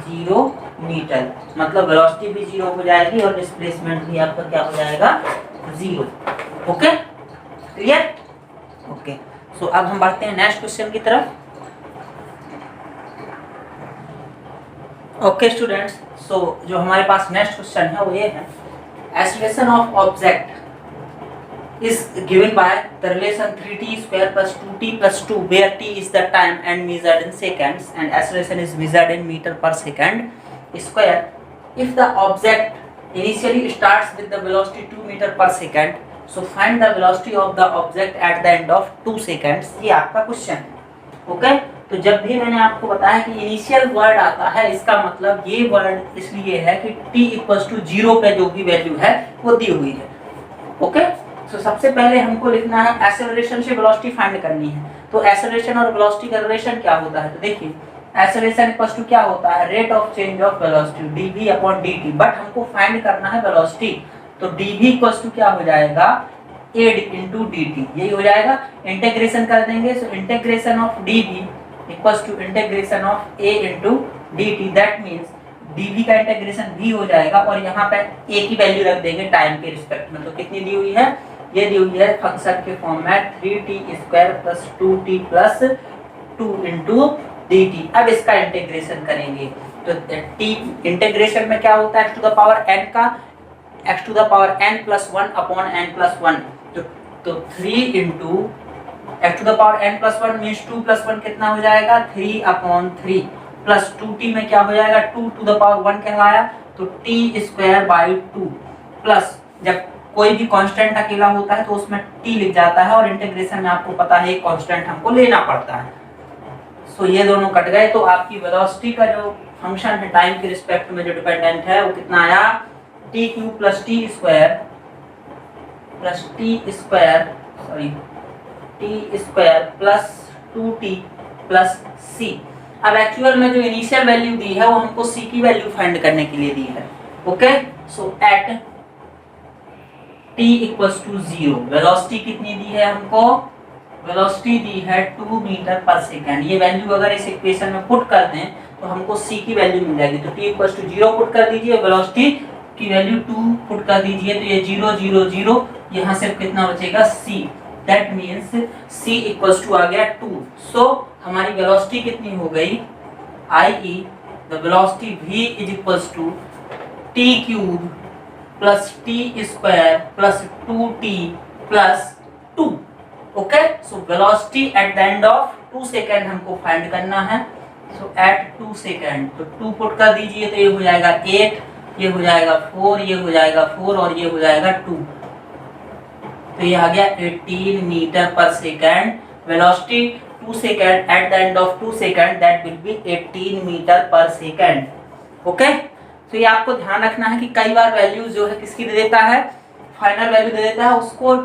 0 मीटर। मतलब वेलोसिटी भी 0 हो जाएगी और डिस्प्लेसमेंट भी आपका क्या हो जाएगा 0। Okay, clear. ओके, सो अब हम बढ़ते हैं नेक्स्ट क्वेश्चन की तरफ। ओके स्टूडेंट्स, सो जो हमारे पास नेक्स्ट क्वेश्चन है वो ये है, acceleration of object is given by the relation 3t square plus 2t plus 2, where t is the time and measured in seconds and acceleration is measured in meter per second square. If the object initially starts with the velocity 2 meter per second, so find the velocity of the object at the end of 2 seconds. ये आपका question है। Okay, तो जब भी मैंने आपको बताया कि इनिशियल वर्ड आता है, इसका मतलब ये वर्ड इसलिए है कि t इक्वल्स टू 0 पे जो भी वैल्यू है वो दी हुई है। ओके, तो सबसे पहले हमको लिखना है एक्सेलरेशन से वेलोसिटी फाइंड करनी है। तो एक्सेलरेशन और वेलोसिटी का रिलेशन क्या होता है, तो देखिए एक्सेलरेशन इक्वल्स टू क्या होता है rate of change of velocity dv upon dt, but हमको फाइंड करना है वेलोसिटी, तो dv इक्वल्स टू क्या हो जाएगा a into dt, यही हो जाएगा। इंटीग्रेशन कर देंगे, so integration of dv equals to integration of a into dt, that means dv का इंटीग्रेशन v हो जाएगा और यहाँ पे a की वैल्यू रख देंगे टाइम के रिस्पेक्ट में। तो कितनी दी हुई है, ये दी हुई है फंक्शन के फॉर्म में 3t square plus 2t plus 2 into dt। अब इसका इंटीग्रेशन करेंगे, तो t इंटीग्रेशन में क्या होता है x to the power n का x to the power n plus 1 upon n plus 1, तो 3 into x to the power n plus 1 means 2 plus 1 कितना हो जाएगा 3 अपॉन 3 प्लस 2t में क्या हो जाएगा 2 टू द पावर 1 कहलाया, तो t स्क्वायर बाई 2 प्लस जब कोई भी कांस्टेंट अकेला होता है तो उसमें t लिख जाता है, और इंटीग्रेशन में आपको पता है एक कांस्टेंट हमको लेना पड़ता है। सो ये दोनों कट गए, तो आपकी वेलोसिटी का जो फंक्शन है टाइम के रिस्पेक्ट में जो डिपेंडेंट है वो कितना आया, T cube plus T square plus 2t plus c। अब एक्चुअल में जो इनिशियल वैल्यू दी है वो हमको c की वैल्यू फाइंड करने के लिए दी है। Okay, so at t equals to 0 velocity कितनी दी है हमको, वेलोसिटी दी है 2 मीटर पर सेकंड। ये वैल्यू अगर इस इक्वेशन में पुट कर दें तो हमको c की वैल्यू मिल जाएगी। तो t इक्वल्स टू 0 पुट कर दीजिए, वेलोसिटी की वैल्यू 2 पुट कर दीजिए, तो ये 0 0 0, यहाँ से कितना बचेगा c, that means c equals to आ गया 2। सो हमारी वेलोसिटी कितनी हो गई, i.e. The velocity v is equals to t cube plus T square plus 2t plus 2। Okay, so velocity at the end of 2 second हमको find करना है। सो eight 2 second, तो 2 पुट कर दीजिए, तो ये हो जाएगा 8, ये हो जाएगा 4, ये हो जाएगा 4 और ये हो जाएगा 2, तो ये आ गया 18 metre per second. Velocity 2 second at the end of 2 second, that will be 18 metre per second. Okay, तो ये आपको ध्यान रखना है कि कई बार वैल्यूज जो है किसकी दे देता है, फाइनल वैल्यू दे देता है, उसको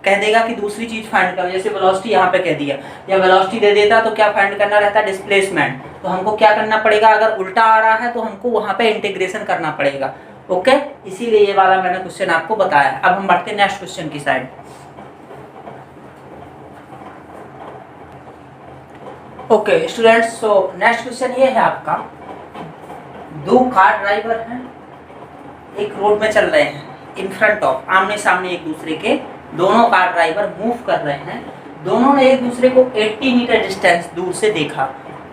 कह देगा कि दूसरी चीज फाइंड करो, जैसे वेलोसिटी यहाँ पे कह दिया, या वेलोसिटी दे देता तो क्या फाइंड करना रहता है, डिस्प्लेसमेंट। तो हमको क्या करना पड़ेगा, अगर उल्टा आ रहा है तो हमको वहां पे इंटीग्रेशन करना पड़ेगा। ओके, इसीलिए ये वाला मैंने क्वेश्चन आपको बताया। अब हम बढ़ते हैं नेक्स्ट क्वेश्चन की side. Okay students, so next question ये है आपका, दो कार ड्राइवर हैं, एक रोड में चल रहे हैं, इन फ्रंट ऑफ, आमने सामने एक दूसरे के, दोनों कार ड्राइवर मूव कर रहे हैं। दोनों ने एक दूसरे को 80 मीटर डिस्टेंस दूर से देखा,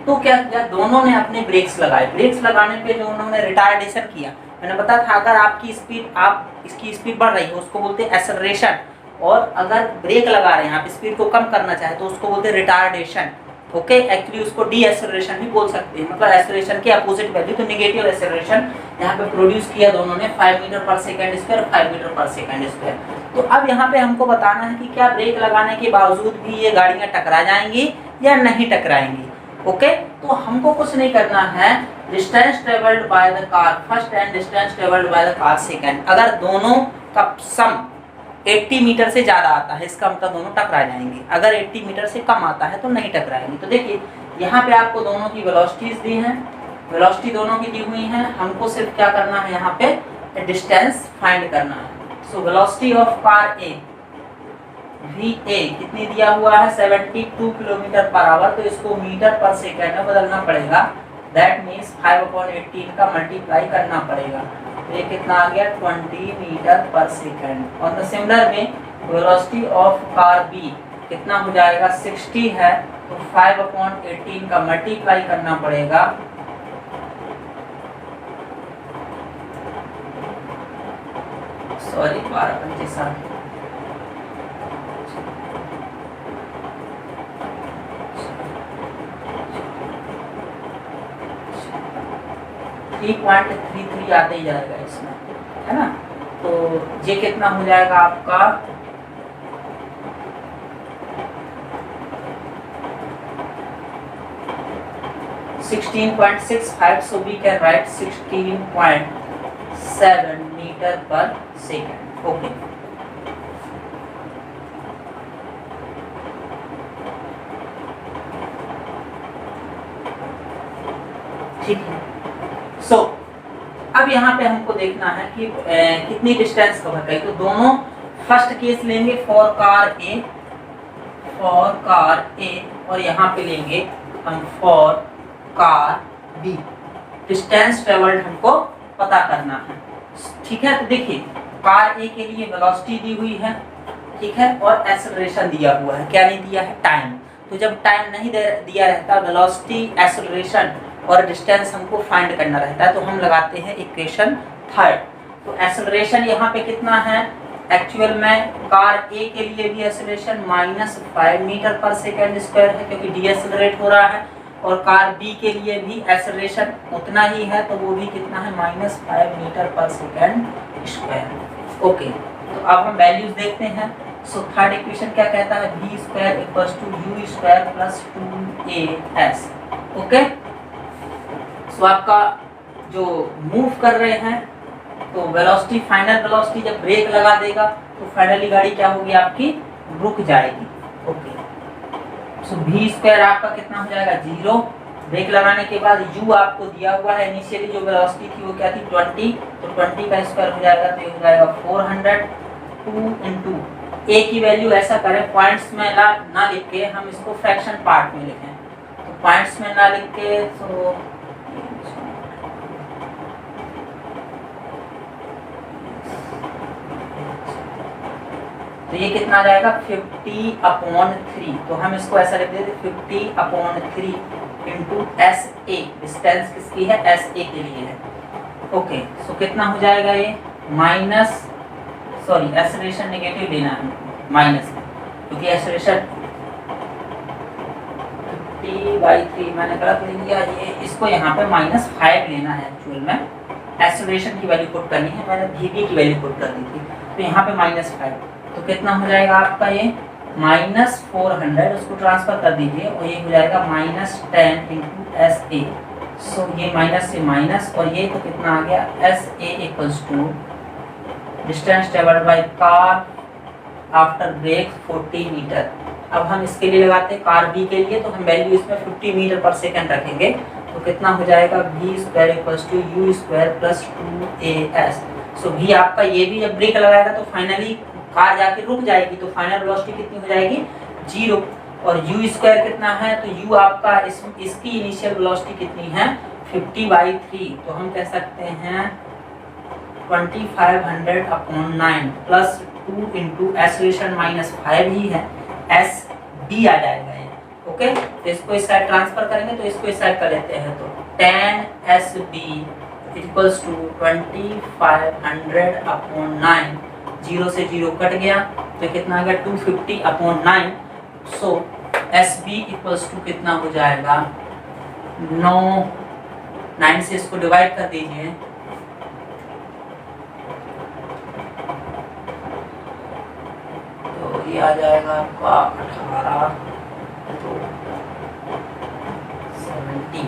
तो क्या किया, दोनों ने अपने ब्रेक्स लगाए। ब्रेक्स लगाने पे जो उन्होंने रिटार्डेशन किया, मैंने बताया था अगर आपकी स्पीड, आप इसकी स्पीड बढ़ रही है उसको बोलते हैं एक्सेलरेशन, और अगर ब्रेक लगा रहे हैं आप स्पीड को कम करना चाहे तो उसको बोलते हैं रिटार्डेशन। ओके, एक्चुअली उसको डी एक्सेलरेशन भी बोल सकते हैं, मतलब एक्सेलरेशन की अपोजिट वैल्यू, तो नेगेटिव एक्सेलरेशन यहाँ पे प्रोड्यूस किया दोनों ने 5 मीटर पर सेकंड स्क्वायर, 5 मीटर पर सेकंड स्क्वायर। तो अब यहाँ पे हमको बताना है कि क्या ब्रेक लगाने के बावजूद भी ये गाड़ियाँ टकरा जाएंगी या नहीं टकराएंगी। ओके, तो हमको कुछ नहीं करना है, distance travelled by the car first and distance travelled by the car second, अगर दोनों का सम 80 मीटर से ज्यादा आता है इसका मतलब दोनों टकरा जाएंगे, अगर 80 मीटर से कम आता है तो नहीं टकराएंगे। तो देखिए यहाँ पे आपको दोनों की वेलोसिटीज दी हैं, वेलोसिटी दोनों की दी हुई है, हमको सिर्फ क्या करना है, यहाँ पे डिस्टेंस फाइंड करना है। So velocity of car A VA कितनी दिया हुआ है, 72 किलोमीटर पर आवर, तो इसको मीटर पर सेकेंड में बदलना पड़ेगा, दैट मीन्स 5/18 का मल्टीप्लाई करना पड़ेगा, तो ये कितना आ गया 20 मीटर पर सेकेंड। और सिमिलर में वेलोसिटी ऑफ कार B कितना हो जाएगा, 60 है, तो 5/18 का मल्टीप्लाई करना पड़ेगा, सॉरी 12×5 3.33 आते ही जाएगा इसमें, है ना। तो ये कितना हो जाएगा आपका 16.65, so we can write 16.7 metre per second. Okay, ठीक है। सो अब यहाँ पे हमको देखना है कि कितनी डिस्टेंस कवर करें, तो दोनों फर्स्ट केस लेंगे फॉर कार ए, और यहाँ पे लेंगे हम for car B. Distance travelled हमको पता करना है, ठीक है। तो देखिए कार ए के लिए वेलोसिटी दी हुई है, ठीक है, और एक्सेलरेशन दिया हुआ है, क्या नहीं दिया है, टाइम। तो जब टाइम नहीं दिया रहता, वेलोसिटी, एक्सेलरेशन और डिस्टेंस हमको फाइंड करना रहता है, तो हम लगाते हैं इक्वेशन थर्ड। तो एक्सेलरेशन यहाँ पे कितना है, एक्चुअल में कार ए के लिए भी acceleration -5 metre per second square है, क्योंकि डीएक्सेलरेट हो रहा है, और कार बी के लिए भी एक्सेलरेशन उतना ही है, तो वो भी कितना है, -5 metre per second square. Okay, तो अब हम वैल्यूज देखते हैं। सो थर्ड इक्वेशन क्या कहता है, v square equals to u square plus 2as। Okay, so आपका जो मूव कर रहे हैं तो वेलोसिटी, फाइनल वेलोसिटी जब ब्रेक लगा देगा तो फाइनली गाड़ी क्या होगी आपकी, रुक जाएगी। ओके, सो v स्क्वायर आपका कितना हो जाएगा 0, ब्रेक लगाने के बाद u आपको दिया हुआ है, इनिशियली जो वेलोसिटी थी वो क्या थी 20, तो 20 का स्क्वायर हो जाएगा तो ये हो जाएगा 400। 2 इंटू a की वैल्यू ऐसा करें, पॉइंट्स में ना लिख के हम इसको फ्रैक्शन पार्ट में लिखें, तो पॉइंट्स में ना लिख के तो ये कितना आ जाएगा 50/3, तो हम इसको ऐसा लिख देते 50/3 इंटू एस ए, डिस्टेंस किसकी है, एस ए के लिए है। ओके, सो कितना हो जाएगा ये माइनस, सॉरी एक्सेलरेशन नेगेटिव लेना है माइनस, क्योंकि एक्सेलरेशन 50/3 मैंने गलत ले लिया, ये इसको यहाँ पे -5 लेना है एक्चुअल में, एक्सेलरेशन की वैल्यू पुट करनी है, मैंने वीबी की वैल्यू पुट कर दी थी, तो यहाँ पे -5, तो कितना हो जाएगा आपका ये -400, उसको ट्रांसफर कर दीजिए और ये हो जाएगा -10 इंटू एस ए। सो ये माइनस से माइनस और ये तो कितना आ गया, S A equals to distance travelled by car after brake 40 metre. अब हम इसके लिए लगाते हैं कार बी के लिए, तो हम वैल्यू इसमें 50 मीटर पर सेकंड रखेंगे, तो कितना हो जाएगा v square equals to u square plus 2as। So v आपका ये भी जब ब्रेक लगाएगा तो फाइनली कार जाके रुक जाएगी, तो फाइनल वेलोसिटी कितनी हो जाएगी 0, और u स्क्वायर कितना है, तो u आपका इसकी इनिशियल वेलोसिटी कितनी है 50/3, तो हम कह सकते हैं 2500/9 प्लस 2 इंटू एक्सेलरेशन -5 ही है, एस बी आ जाएगा ये। ओके, तो इसको इस साइड ट्रांसफर करेंगे, तो इसको इस साइड कर लेते हैं, तो 10 एस बी इक्वल्स टू 2500/9, 0 से 0 कट गया तो कितना आ गया 250/9। सो एस बी इक्वल्स टू कितना हो जाएगा 9 से इसको डिवाइड कर दीजिए, तो ये आ जाएगा आपका 18 तो 70।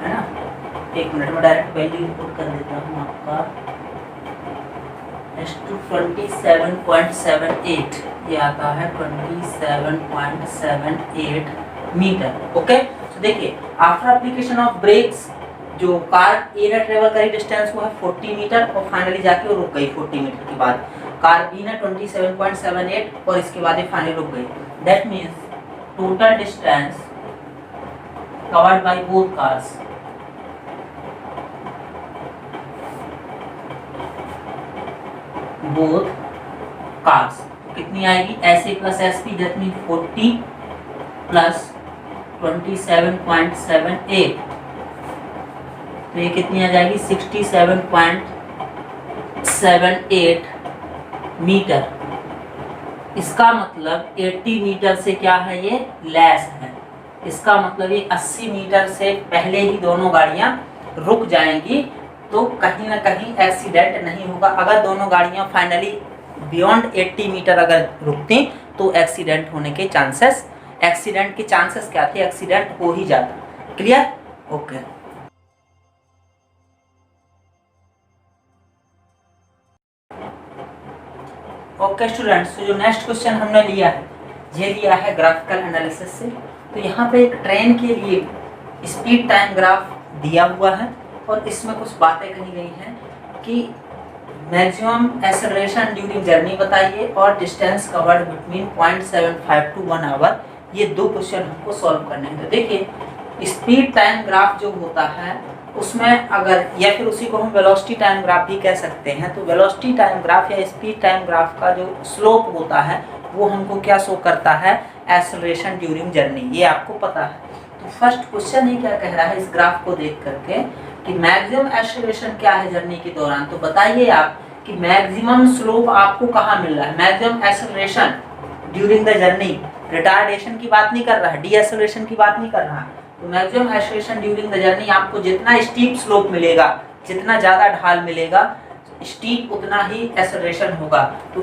है ना, एक मिनट में डायरेक्ट वैल्यू इनपुट कर देता हूँ आपका, -27.78 ये आता है 27.78 मीटर। ओके, तो देखिए आफ्टर एप्लीकेशन ऑफ ब्रेक्स जो कार ए ने ट्रेवल करी डिस्टेंस वो है 40 मीटर और फाइनली जाके वो रुक गई 40 मीटर के बाद, कार बी ने 27.78 और इसके बाद ये फाइनली रुक गई। That means total distance covered by both cars कितनी आएगी, S A plus S P, that mean 40 plus 27.78, तो ये कितनी आ जाएगी 67.78 मीटर। इसका मतलब 80 मीटर से क्या है ये लेस है, इसका मतलब ये 80 मीटर से पहले ही दोनों गाड़ियां रुक जाएंगी, तो कहीं ना कहीं एक्सीडेंट नहीं होगा। अगर दोनों गाड़ियां फाइनली बियॉन्ड 80 मीटर अगर रुकती तो एक्सीडेंट होने के चांसेस, एक्सीडेंट के चांसेस क्या थे, एक्सीडेंट हो ही जाता। क्लियर? ओके, ओके स्टूडेंट्स, तो जो नेक्स्ट क्वेश्चन हमने लिया है ये लिया है ग्राफिकल एनालिसिस से। तो यहाँ पे एक ट्रेन के लिए स्पीड टाइम ग्राफ दिया हुआ है और इसमें कुछ बातें कही गई हैं कि मैक्सिमम एक्सेलरेशन ड्यूरिंग जर्नी बताइए और distance covered between 0.75 to 1 hour. ये दो क्वेश्चन हमको सॉल्व करने हैं। तो देखिए स्पीड टाइम ग्राफ जो होता है उसमें अगर, या फिर उसी को हम वेलोसिटी टाइम ग्राफ भी कह सकते हैं, तो वेलोसिटी टाइम ग्राफ या स्पीड टाइम ग्राफ का जो स्लोप होता है वो हमको क्या शो करता है, एक्सेलरेशन ड्यूरिंग जर्नी, ये आपको पता है। तो फर्स्ट क्वेश्चन ही क्या कह रहा है इस ग्राफ को देख करके कि मैक्सिमम एक्सेलरेशन क्या है जर्नी के दौरान। तो बताइए आप कि मैक्सिमम स्लोप आपको कहाँ मिल रहा है, maximum acceleration during the journey, retardation की बात नहीं कर रहा है, डीएक्सेलरेशन की बात नहीं कर रहा है। तो maximum acceleration during the journey, आपको जितना स्टीप स्लोप मिलेगा, जितना ज़्यादा ढाल मिलेगा, स्टीप उतना ही एक्सेलरेशन होगा। तो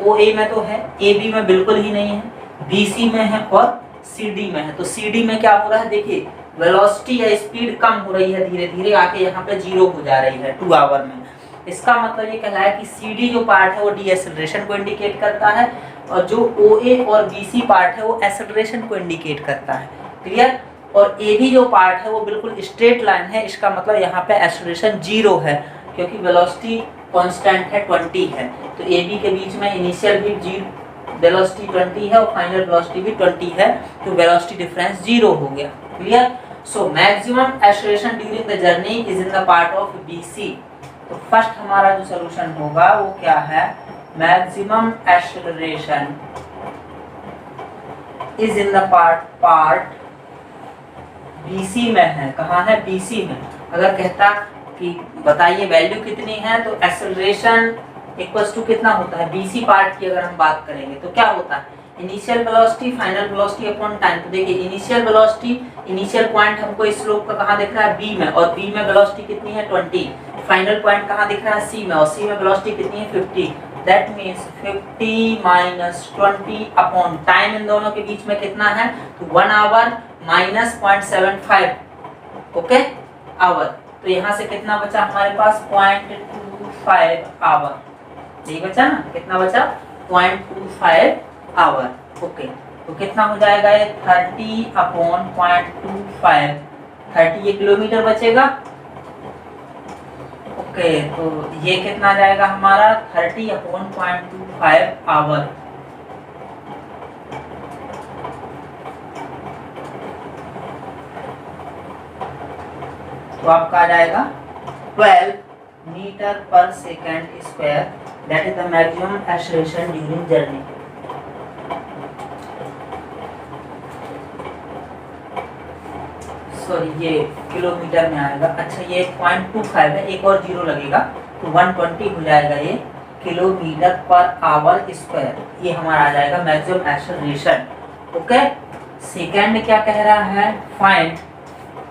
ओ ए में तो है, ए बी में बिल्कुल ही नहीं है, बी सी में है और सी डी में है। तो सी डी में क्या हो रहा है, देखिए वेलोसिटी या स्पीड कम हो रही है, धीरे धीरे आके यहाँ पे 0 हो जा रही है 2 आवर में। इसका मतलब ये कहलाया कि सी डी जो पार्ट है वो डीएक्सेलरेशन को इंडिकेट करता है, और जो ओ ए और बी सी पार्ट है वो एक्सेलरेशन को इंडिकेट करता है। क्लियर। और ए बी जो पार्ट है वो बिल्कुल स्ट्रेट लाइन है, इसका मतलब यहाँ पे एक्सेलरेशन 0 है, क्योंकि वेलोसिटी कांस्टेंट है 20 है। तो ए बी के बीच में इनिशियल भी वेलोसिटी 20 है और फाइनल वेलोसिटी भी 20 है, तो वेलोसिटी डिफरेंस 0 हो गया। Clear. So maximum acceleration during the journey is in the part of B C. तो फर्स्ट हमारा जो सोल्यूशन होगा वो क्या है, maximum acceleration is in the part BC में है। कहाँ है, BC में। अगर कहता कि बताइए वैल्यू कितनी है, तो एक्सेलरेशन इक्वल्स टू कितना होता है, BC पार्ट की अगर हम बात करेंगे तो क्या होता है, initial velocity final velocity upon time. तो देखिए इनिशियल वेलोसिटी, इनिशियल पॉइंट हमको इस स्लोप का कहाँ दिख रहा है, B में, और B में वेलोसिटी कितनी है 20। फाइनल पॉइंट कहाँ दिख रहा है, C में, और C में वेलोसिटी कितनी है 50। That means 50 minus 20 upon time, इन दोनों के बीच में कितना है, तो 1 आवर माइनस 0.75 ओके आवर। तो यहाँ से कितना बचा हमारे पास 0.25 आवर, यही बचा ना, कितना बचा 0.25 आवर। ओके, तो कितना हो जाएगा ये 30 अपॉन 0.25, 30 ये किलोमीटर बचेगा। ओके, तो ये कितना जाएगा हमारा 30 अपॉन 0.25 आवर। तो आपका आ जाएगा 12 metre per second square, that is the maximum acceleration during journey. Sorry, ये किलोमीटर में आएगा। अच्छा, ये 0.25 है, एक और जीरो लगेगा तो 120 हो जाएगा ये किलोमीटर पर आवर स्क्वायर। ये हमारा आ जाएगा मैक्सिमम एक्सेलरेशन। ओके, सेकेंड क्या कह रहा है, find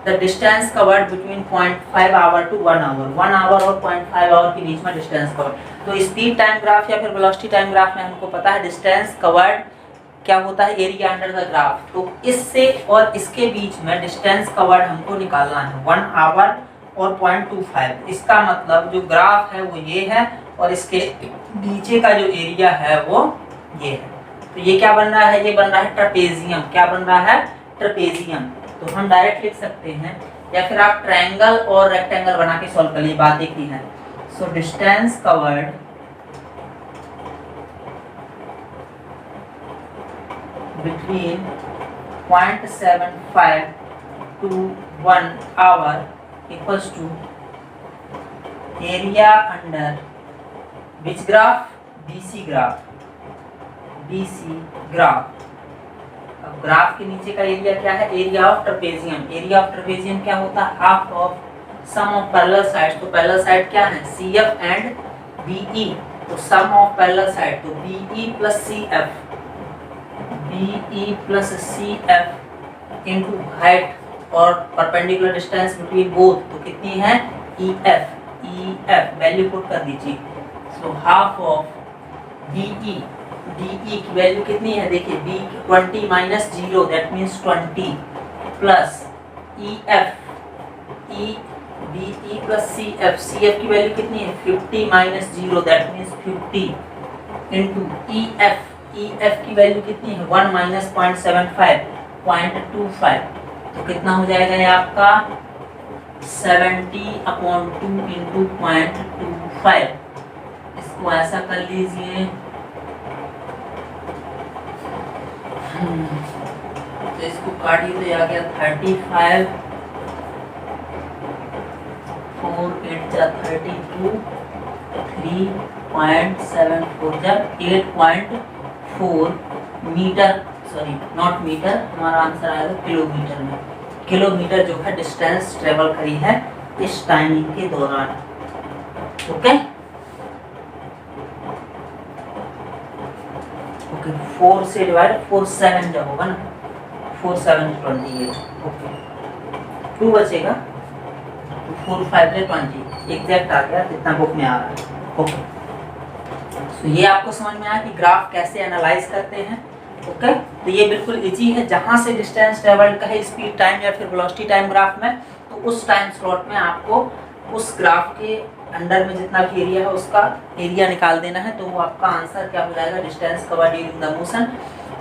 the distance covered between 0.5 hour to 1 hour. 1 hour और 0.5 आवर के बीच में डिस्टेंस कवर्ड। तो स्पीड टाइम ग्राफ या फिर वेलोसिटी टाइम ग्राफ में हमको पता है डिस्टेंस कवर्ड क्या होता है, एरिया अंडर द ग्राफ। तो इससे और इसके बीच में डिस्टेंस कवर्ड हमको निकालना है 1 आवर और 0.25। इसका मतलब जो ग्राफ है वो ये है और इसके नीचे का जो एरिया है वो ये है। तो ये क्या बन रहा है, ये बन रहा है ट्रेपेजियम। क्या बन रहा है, ट्रेपेजियम। तो हम डायरेक्ट लिख सकते हैं, या फिर आप ट्रायंगल और रेक्टेंगल बना के सॉल्व कर लीजिए, बात एक ही है। So distance covered between 0.75 to 1 hour equals to area under which graph, BC graph, BC graph। अब ग्राफ के नीचे का एरिया क्या है, area of trapezium. Area of trapezium क्या होता है, half of sum of parallel sides. तो पैरेलल साइड क्या है, CF एंड BE। तो सम ऑफ पैरेलल साइड तो BE plus CF, BE plus CF into height और परपेंडिकुलर डिस्टेंस बिटवीन बोथ, तो कितनी है EF। EF वैल्यू पुट कर दीजिए। So half of DE, DE की वैल्यू कितनी है, देखिए B 20 minus 0 that means 20 plus EF, BE plus CF, CF की वैल्यू कितनी है 50 minus 0 that means 50 into EF, EF की वैल्यू कितनी है 1 माइनस 0.75, 0.25। तो कितना हो जाएगा ये आपका 70/2 इंटू 0.25। इसको ऐसा कर लीजिए, तो इसको काटिए तो आ गया 35, 4 8 जा 32, 3.74 जब 8.4 मीटर, सॉरी नॉट मीटर, हमारा आंसर आएगा किलोमीटर में। किलोमीटर जो है डिस्टेंस ट्रेवल करी है इस टाइमिंग के दौरान। ओके, ओके 4 से डिवाइड 4 7 जब होगा ना 4 7 28 ओके 2 बचेगा तो 4 5 20 एग्जैक्ट आ गया जितना बुक में आ रहा है ओके। तो ये आपको समझ में आया कि ग्राफ कैसे एनालाइज करते हैं ओके। तो ये बिल्कुल इजी है, जहाँ से डिस्टेंस ट्रेवल्ड का है स्पीड टाइम या फिर वेलोसिटी टाइम ग्राफ में, तो उस टाइम स्लॉट में आपको उस ग्राफ के अंडर में जितना भी एरिया है उसका एरिया निकाल देना है, तो वो आपका आंसर क्या हो जाएगा, distance covered during the motion.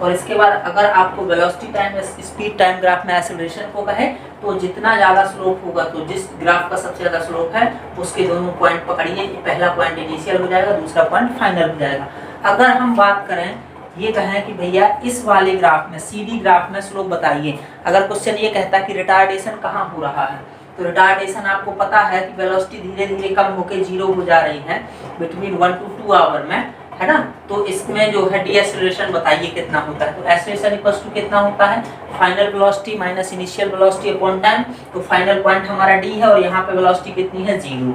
और इसके बाद अगर आपको वेलोसिटी टाइम या स्पीड टाइम ग्राफ में एक्सेलरेशन को कहे तो जितना ज़्यादा स्लोप होगा, तो जिस ग्राफ का सबसे ज़्यादा स्लोप है उसके दोनों पॉइंट पकड़िए, पहला पॉइंट इनिशियल हो जाएगा, दूसरा पॉइंट फाइनल हो जाएगा। अगर हम बात करें ये कहें कि भैया इस वाले ग्राफ में सीधी ग्राफ में स्लोप बताइए, अगर क्वेश्चन ये कहता है कि रिटार्डेशन कहाँ हो रहा है, तो रिटार्डेशन आपको पता है कि वेलोसिटी धीरे धीरे कम होकर 0 हो जा रही है बिटवीन 1 to 2 आवर में, है ना। तो इसमें जो है डीएक्सेलरेशन बताइए कितना होता है, तो एक्सेलरेशन इक्वल्स टू कितना होता है, final velocity minus initial velocity upon time. तो फाइनल पॉइंट हमारा डी है और यहाँ पे वेलोसिटी कितनी है 0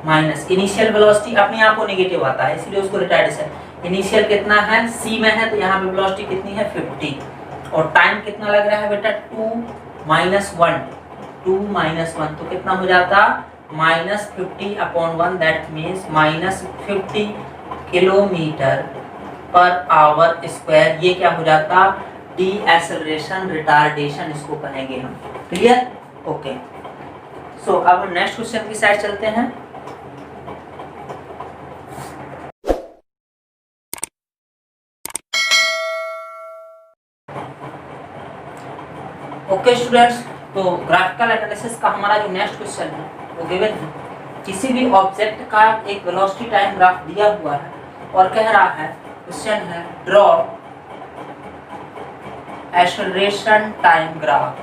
माइनस इनिशियल वेलोसिटी अपने आप को नेगेटिव आता है इसलिए उसको रिटार्डेशन। इनिशियल कितना है सी में है तो यहाँ पे वेलोसिटी कितनी है 50 और टाइम कितना लग रहा है बेटा 2 माइनस 1 तो कितना हो जाता -50 upon 1 that means -50 kilometre per our square. ये क्या हो जाता डी एक्सेलरेशन रिटार्डेशन इसको कहेंगे हम। Clear okay. सो अब हम नेक्स्ट क्वेश्चन की साइड चलते हैं। ओके स्टूडेंट्स, तो ग्राफिकल एनालिसिस का हमारा जो नेक्स्ट क्वेश्चन है वो गिवन है, किसी भी ऑब्जेक्ट का एक वेलोसिटी टाइम ग्राफ दिया हुआ है और कह रहा है क्वेश्चन है ड्रॉ एक्सेलरेशन टाइम ग्राफ।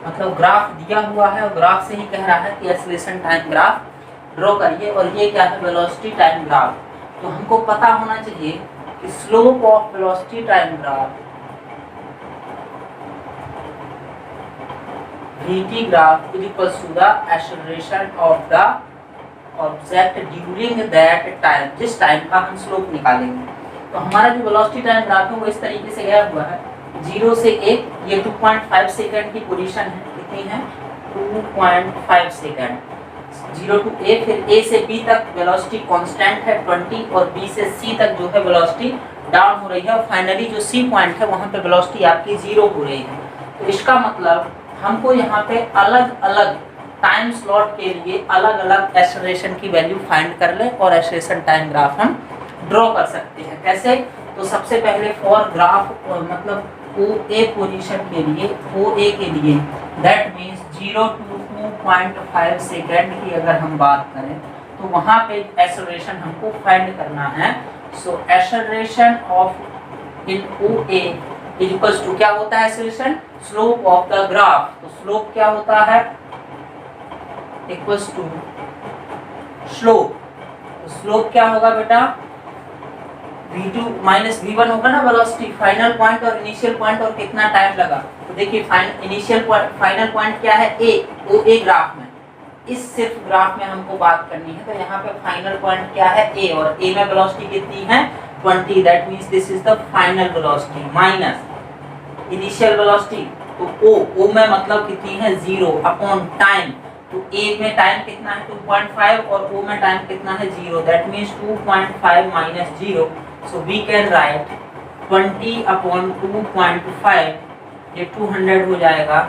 मतलब ग्राफ दिया हुआ है और ग्राफ से ही कह रहा है कि एक्सेलरेशन टाइम ग्राफ ड्रॉ करिए और ये क्या है वेलोसिटी टाइम ग्राफ। तो हमको पता होना चाहिए कि slope of velocity time graph vt graph is equals to the acceleration of the object during that time, जिस टाइम का हम स्लोप निकालेंगे। तो हमारा जो वेलोसिटी टाइम ग्राफ है वो इस तरीके से गया हुआ है 0 से 1, ये 2.5 सेकंड की पोजीशन है, कितनी है 2.5 सेकंड 0 to a, फिर a से b तक वेलोसिटी कांस्टेंट है 20 और b से c तक जो है वेलोसिटी डाउन हो रही है और फाइनली जो c पॉइंट है वहाँ पे वेलोसिटी आपकी 0 हो रही है। तो इसका मतलब हमको यहाँ पे अलग अलग टाइम स्लॉट के लिए अलग अलग एक्सेलरेशन की वैल्यू फाइंड कर ले और एक्सेलरेशन टाइम ग्राफ हम ड्रॉ कर सकते हैं। कैसे, तो सबसे पहले फॉर ग्राफ मतलब OA पोजीशन के लिए OA के लिए दैट मीन्स 0 to 2.5 सेकेंड की अगर हम बात करें तो वहाँ पे एक्सेलरेशन हमको फाइंड करना है। So acceleration of in OA is equals to क्या होता है acceleration slope of the graph. तो स्लोप क्या होता है इक्वल्स टू स्लोप। तो स्लोप क्या होगा बेटा v2 माइनस v1 होगा ना वेलोसिटी, फाइनल पॉइंट और इनिशियल पॉइंट और कितना टाइम लगा। तो देखिए इनिशियल पॉइंट फाइनल पॉइंट क्या है a, OA ग्राफ में, इस सिर्फ ग्राफ में हमको बात करनी है। तो यहाँ पे फाइनल पॉइंट क्या है a और a में वेलोसिटी कितनी है 20 that means this is the final velocity minus initial velocity तो o में मतलब कितनी है 0 अपॉन टाइम। तो a में टाइम कितना है 2.5 और o में टाइम कितना है 0 that means 2.5 minus 0। So we can write 20 upon 2.5, ये 200 हो जाएगा।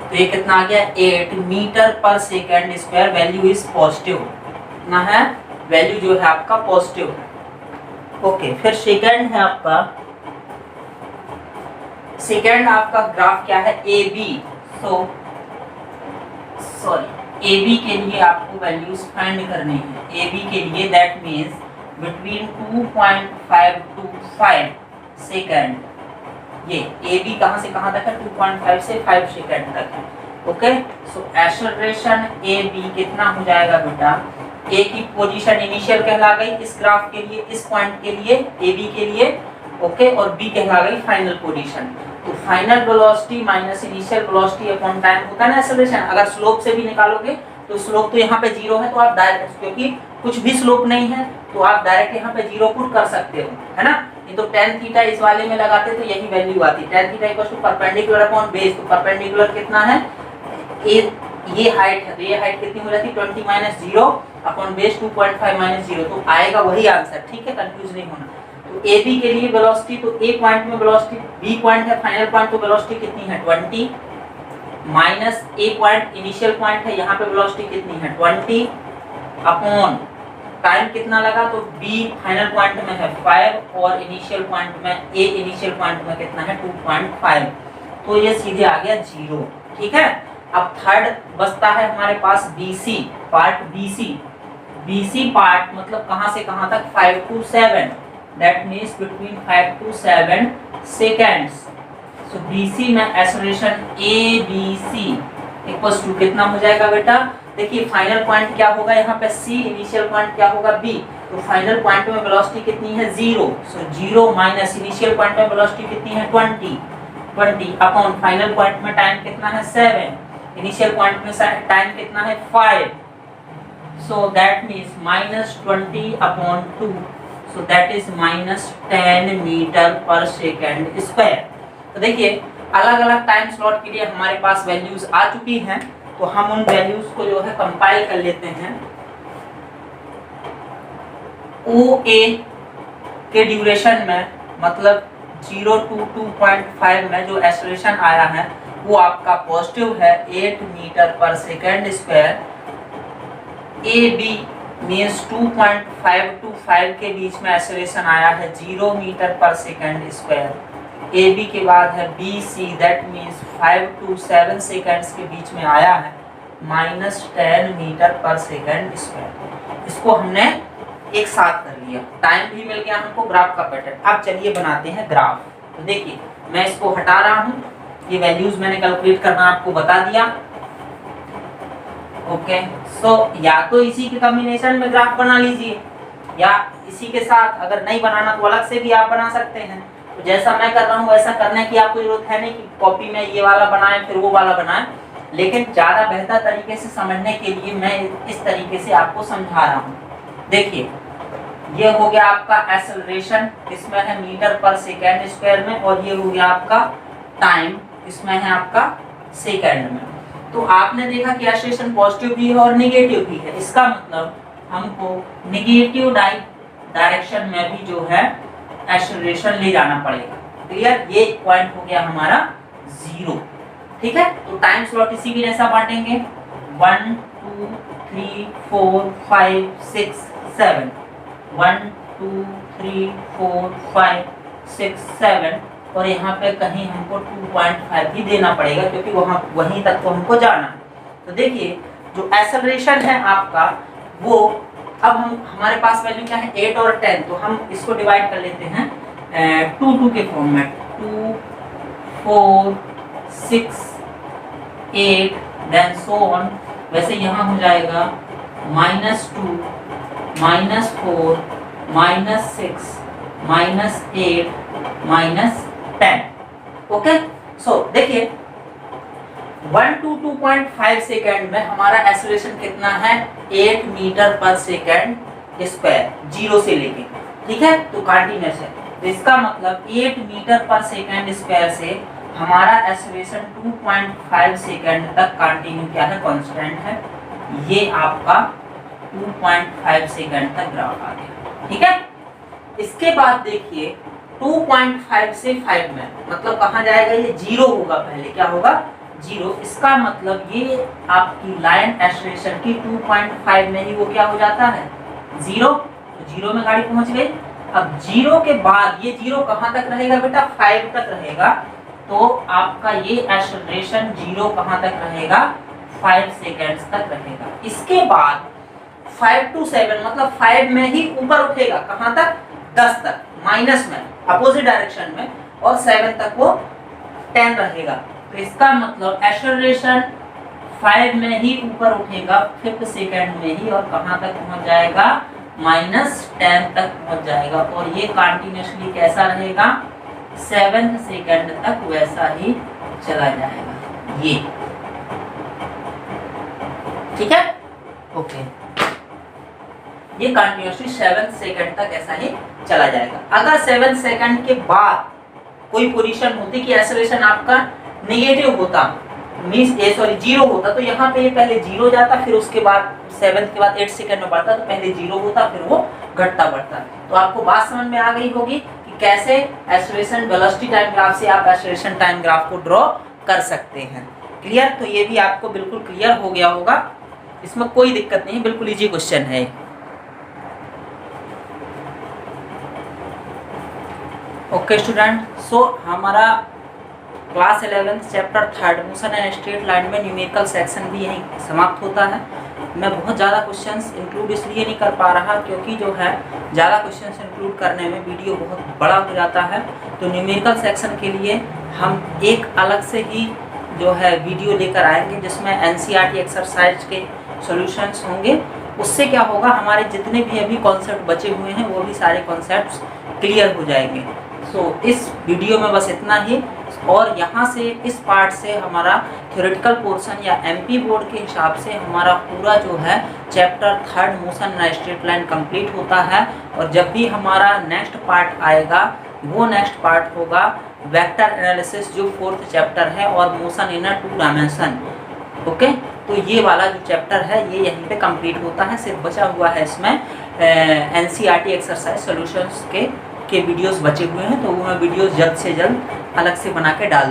तो ये कितना आ गया 8 metre per second square. Value is positive, कितना है वैल्यू जो है आपका पॉजिटिव है। ओके, फिर सेकेंड है आपका, सेकेंड आपका ग्राफ क्या है AB। AB के लिए आपको वैल्यूज फाइंड करनी है। AB के लिए that means between 2.5 to 5 second. ये AB कहाँ से कहाँ तक है 2.5 से 5 सेकेंड तक है। ओके, सो एक्सेलरेशन AB कितना हो जाएगा बेटा, A की पोजीशन इनिशियल कहला गई इस ग्राफ के लिए, इस पॉइंट के लिए AB के लिए, ओके, और B कहला गई फाइनल पोजीशन। तो final velocity minus initial velocity upon time होता है ना एक्सेलरेशन। अगर स्लोप से भी निकालोगे तो स्लोप तो यहाँ पे 0 है, तो आप डायरेक्ट, क्योंकि कुछ भी स्लोप नहीं है तो आप डायरेक्ट यहाँ पे 0 पुट कर सकते हो, है ना। ये तो tan थीटा इस वाले में लगाते तो यही वैल्यू आती। tan theta equal to perpendicular upon base, तो परपेंडिकुलर कितना है, ये हाइट है, तो ये हाइट कितनी हो जाती है 20 माइनस 0 अपॉन बेस 2.5 माइनस 0, तो आएगा वही आंसर, ठीक है, कंफ्यूज नहीं होना। तो ए बी के लिए वेलोसिटी, तो ए पॉइंट में वेलोसिटी, बी पॉइंट है फाइनल पॉइंट, तो वेलोसिटी कितनी है 20 माइनस ए पॉइंट इनिशियल पॉइंट है, यहाँ पे वेलोसिटी कितनी है 20 अपॉन टाइम कितना लगा, तो बी फाइनल पॉइंट में है 5 और इनिशियल पॉइंट में, ए इनिशियल पॉइंट में कितना है 2.5, तो ये सीधे आ गया 0, ठीक है। अब थर्ड बचता है हमारे पास BC पार्ट, BC पार्ट मतलब कहां से कहां तक 5 to 7, that means between 5 to 7 seconds. So BC में एक्सेलरेशन ABC इक्वल्स टू कितना हो जाएगा बेटा, देखिए फाइनल पॉइंट क्या होगा यहाँ पे C, इनिशियल पॉइंट क्या होगा B, तो फाइनल पॉइंट में वेलोसिटी कितनी है 0, सो 0 माइनस इनिशियल पॉइंट में वेलोसिटी कितनी है 20 अपॉन फाइनल पॉइंट में टाइम कितना है 7, इनिशियल पॉइंट में टाइम कितना है 5, so that means minus 20 upon 2, so that is minus 10 metre per second square. तो देखिए अलग अलग टाइम स्लॉट के लिए हमारे पास वैल्यूज आ चुकी हैं, तो हम उन वैल्यूज को जो है कंपाइल कर लेते हैं। OA के ड्यूरेशन में मतलब 0 to 2.5 में जो एक्सेलरेशन आया है वो आपका पॉजिटिव है 8 metre per second square. AB means 2.5 to 5 के बीच में एक्सेलरेशन आया है 0 metre per second square. AB के बाद है BC that means 5 to 7 seconds के बीच में आया है -10 मीटर पर सेकेंड स्क्वायर। इसको हमने एक साथ कर लिया, टाइम भी मिल गया हमको, ग्राफ का पैटर्न। अब चलिए बनाते हैं ग्राफ। तो देखिए मैं इसको हटा रहा हूँ, ये वैल्यूज मैंने कैलकुलेट करना आपको बता दिया। ओके, सो या तो इसी के कॉम्बिनेशन में ग्राफ बना लीजिए या इसी के साथ, अगर नहीं बनाना तो अलग से भी आप बना सकते हैं। तो जैसा मैं कर रहा हूँ वैसा करने की आपको जरूरत है नहीं कि कॉपी में ये वाला बनाएं फिर वो वाला बनाएं, लेकिन ज्यादा बेहतर तरीके से समझने के लिए मैं इस तरीके से आपको समझा रहा हूँ। देखिए ये हो गया आपका एक्सेलरेशन, इसमें है मीटर पर सेकेंड स्क्वायर में, और ये हो गया आपका टाइम, इसमें है आपका सेकेंड में। तो आपने देखा कि एक्सेलरेशन पॉजिटिव भी है और नेगेटिव भी है, इसका मतलब हमको नेगेटिव डायरेक्शन में भी जो है एक्सेलरेशन ले जाना पड़ेगा। क्लियर, ये पॉइंट हो गया हमारा 0, ठीक है। तो टाइम स्लॉट इसी भी जैसा बांटेंगे 1 2 3 4 5 6 7, 1 2 3 4 5 6 7, और यहाँ पे कहीं हमको 2.5 भी देना पड़ेगा क्योंकि वहाँ वहीं तक तो हमको जाना है। तो देखिए जो एक्सेलरेशन है आपका वो, अब हमारे पास वैल्यू क्या है 8 और 10, तो हम इसको डिवाइड कर लेते हैं 2 के फॉर्म में, 2 4 6 8 देन सो ऑन। वैसे यहाँ हो जाएगा -2 -4 -6 -8 -10। ओके, सो देखिए 1 to 2.5 सेकेंड में हमारा एक्सेलरेशन कितना है 8 मीटर पर सेकेंड स्क्वायर, 0 से लेके, ठीक है, तो कंटीन्यूअस है। तो इसका मतलब 8 मीटर पर सेकेंड स्क्वायर से हमारा एक्सेलरेशन 2.5 सेकेंड तक कंटिन्यू क्या है, कांस्टेंट है। ये आपका 2.5 सेकेंड तक ग्राफ आ गया, ठीक है। इसके बाद देखिए 2.5 से 5 में मतलब कहाँ जाएगा, ये 0 होगा, पहले क्या होगा 0। इसका मतलब ये आपकी लाइन एक्सेलरेशन की 2.5 में ही वो क्या हो जाता है 0, तो 0 में गाड़ी पहुंच गई। अब 0 के बाद ये 0 कहाँ तक रहेगा बेटा, 5 तक रहेगा, तो आपका ये एक्सेलरेशन 0 कहाँ तक रहेगा, 5 सेकेंड्स तक रहेगा। इसके बाद 5 to 7 मतलब 5 में ही ऊपर उठेगा, कहाँ तक 10 तक, माइनस में अपोजिट डायरेक्शन में, और 7 तक वो 10 रहेगा। तो इसका मतलब एक्सेलरेशन 5 में ही ऊपर उठेगा 5th सेकेंड में ही, और कहाँ तक पहुंच जाएगा -10 तक पहुंच जाएगा, और ये कंटिन्यूअसली कैसा रहेगा 7th सेकेंड तक वैसा ही चला जाएगा ये, ठीक है। ओके, ये कंटिन्यूसली 7 सेकंड तक ऐसा ही चला जाएगा। अगर 7 सेकंड के बाद कोई पोजीशन होती कि एक्सेलरेशन आपका नेगेटिव होता, मींस जीरो होता, तो यहाँ पे ये पहले जीरो जाता, फिर उसके बाद 7 के बाद 8 सेकंड में बढ़ता, तो पहले जीरो होता फिर वो घटता बढ़ता। तो आपको बात समझ में आ गई होगी कि कैसे एक्सेलरेशन वेलोसिटी टाइम ग्राफ से आप एक्सेलरेशन टाइम ग्राफ को ड्रॉ कर सकते हैं। क्लियर? तो ये भी आपको बिल्कुल क्लियर हो गया होगा, इसमें कोई दिक्कत नहीं, बिल्कुल इजी क्वेश्चन है। ओके स्टूडेंट, सो हमारा class 11 chapter 3 motion and straight line में न्यूमेरिकल सेक्शन भी यहीं समाप्त होता है। मैं बहुत ज़्यादा क्वेश्चंस इंक्लूड इसलिए नहीं कर पा रहा क्योंकि जो है ज़्यादा क्वेश्चंस इंक्लूड करने में वीडियो बहुत बड़ा हो जाता है। तो न्यूमेरिकल सेक्शन के लिए हम एक अलग से ही जो है वीडियो लेकर आएंगे जिसमें एनसीईआरटी एक्सरसाइज के सॉल्यूशंस होंगे। उससे क्या होगा, हमारे जितने भी अभी कॉन्सेप्ट बचे हुए हैं वो भी सारे कॉन्सेप्ट्स क्लियर हो जाएंगे। सो इस वीडियो में बस इतना ही, और यहाँ से इस पार्ट से हमारा थ्योरेटिकल पोर्शन या एमपी बोर्ड के हिसाब से हमारा पूरा जो है chapter 3 motion and straight line complete होता है। और जब भी हमारा नेक्स्ट पार्ट आएगा वो नेक्स्ट पार्ट होगा वेक्टर एनालिसिस, जो 4th चैप्टर है, और motion in a 2 dimension. Okay, तो ये वाला जो चैप्टर है ये यहीं पे कंप्लीट होता है। सिर्फ बचा हुआ है इसमें एनसीईआरटी एक्सरसाइज सॉल्यूशंस के वीडियोस बचे हुए हैं, तो वो मैं वीडियोस जल्द से जल्द अलग से बना के डाल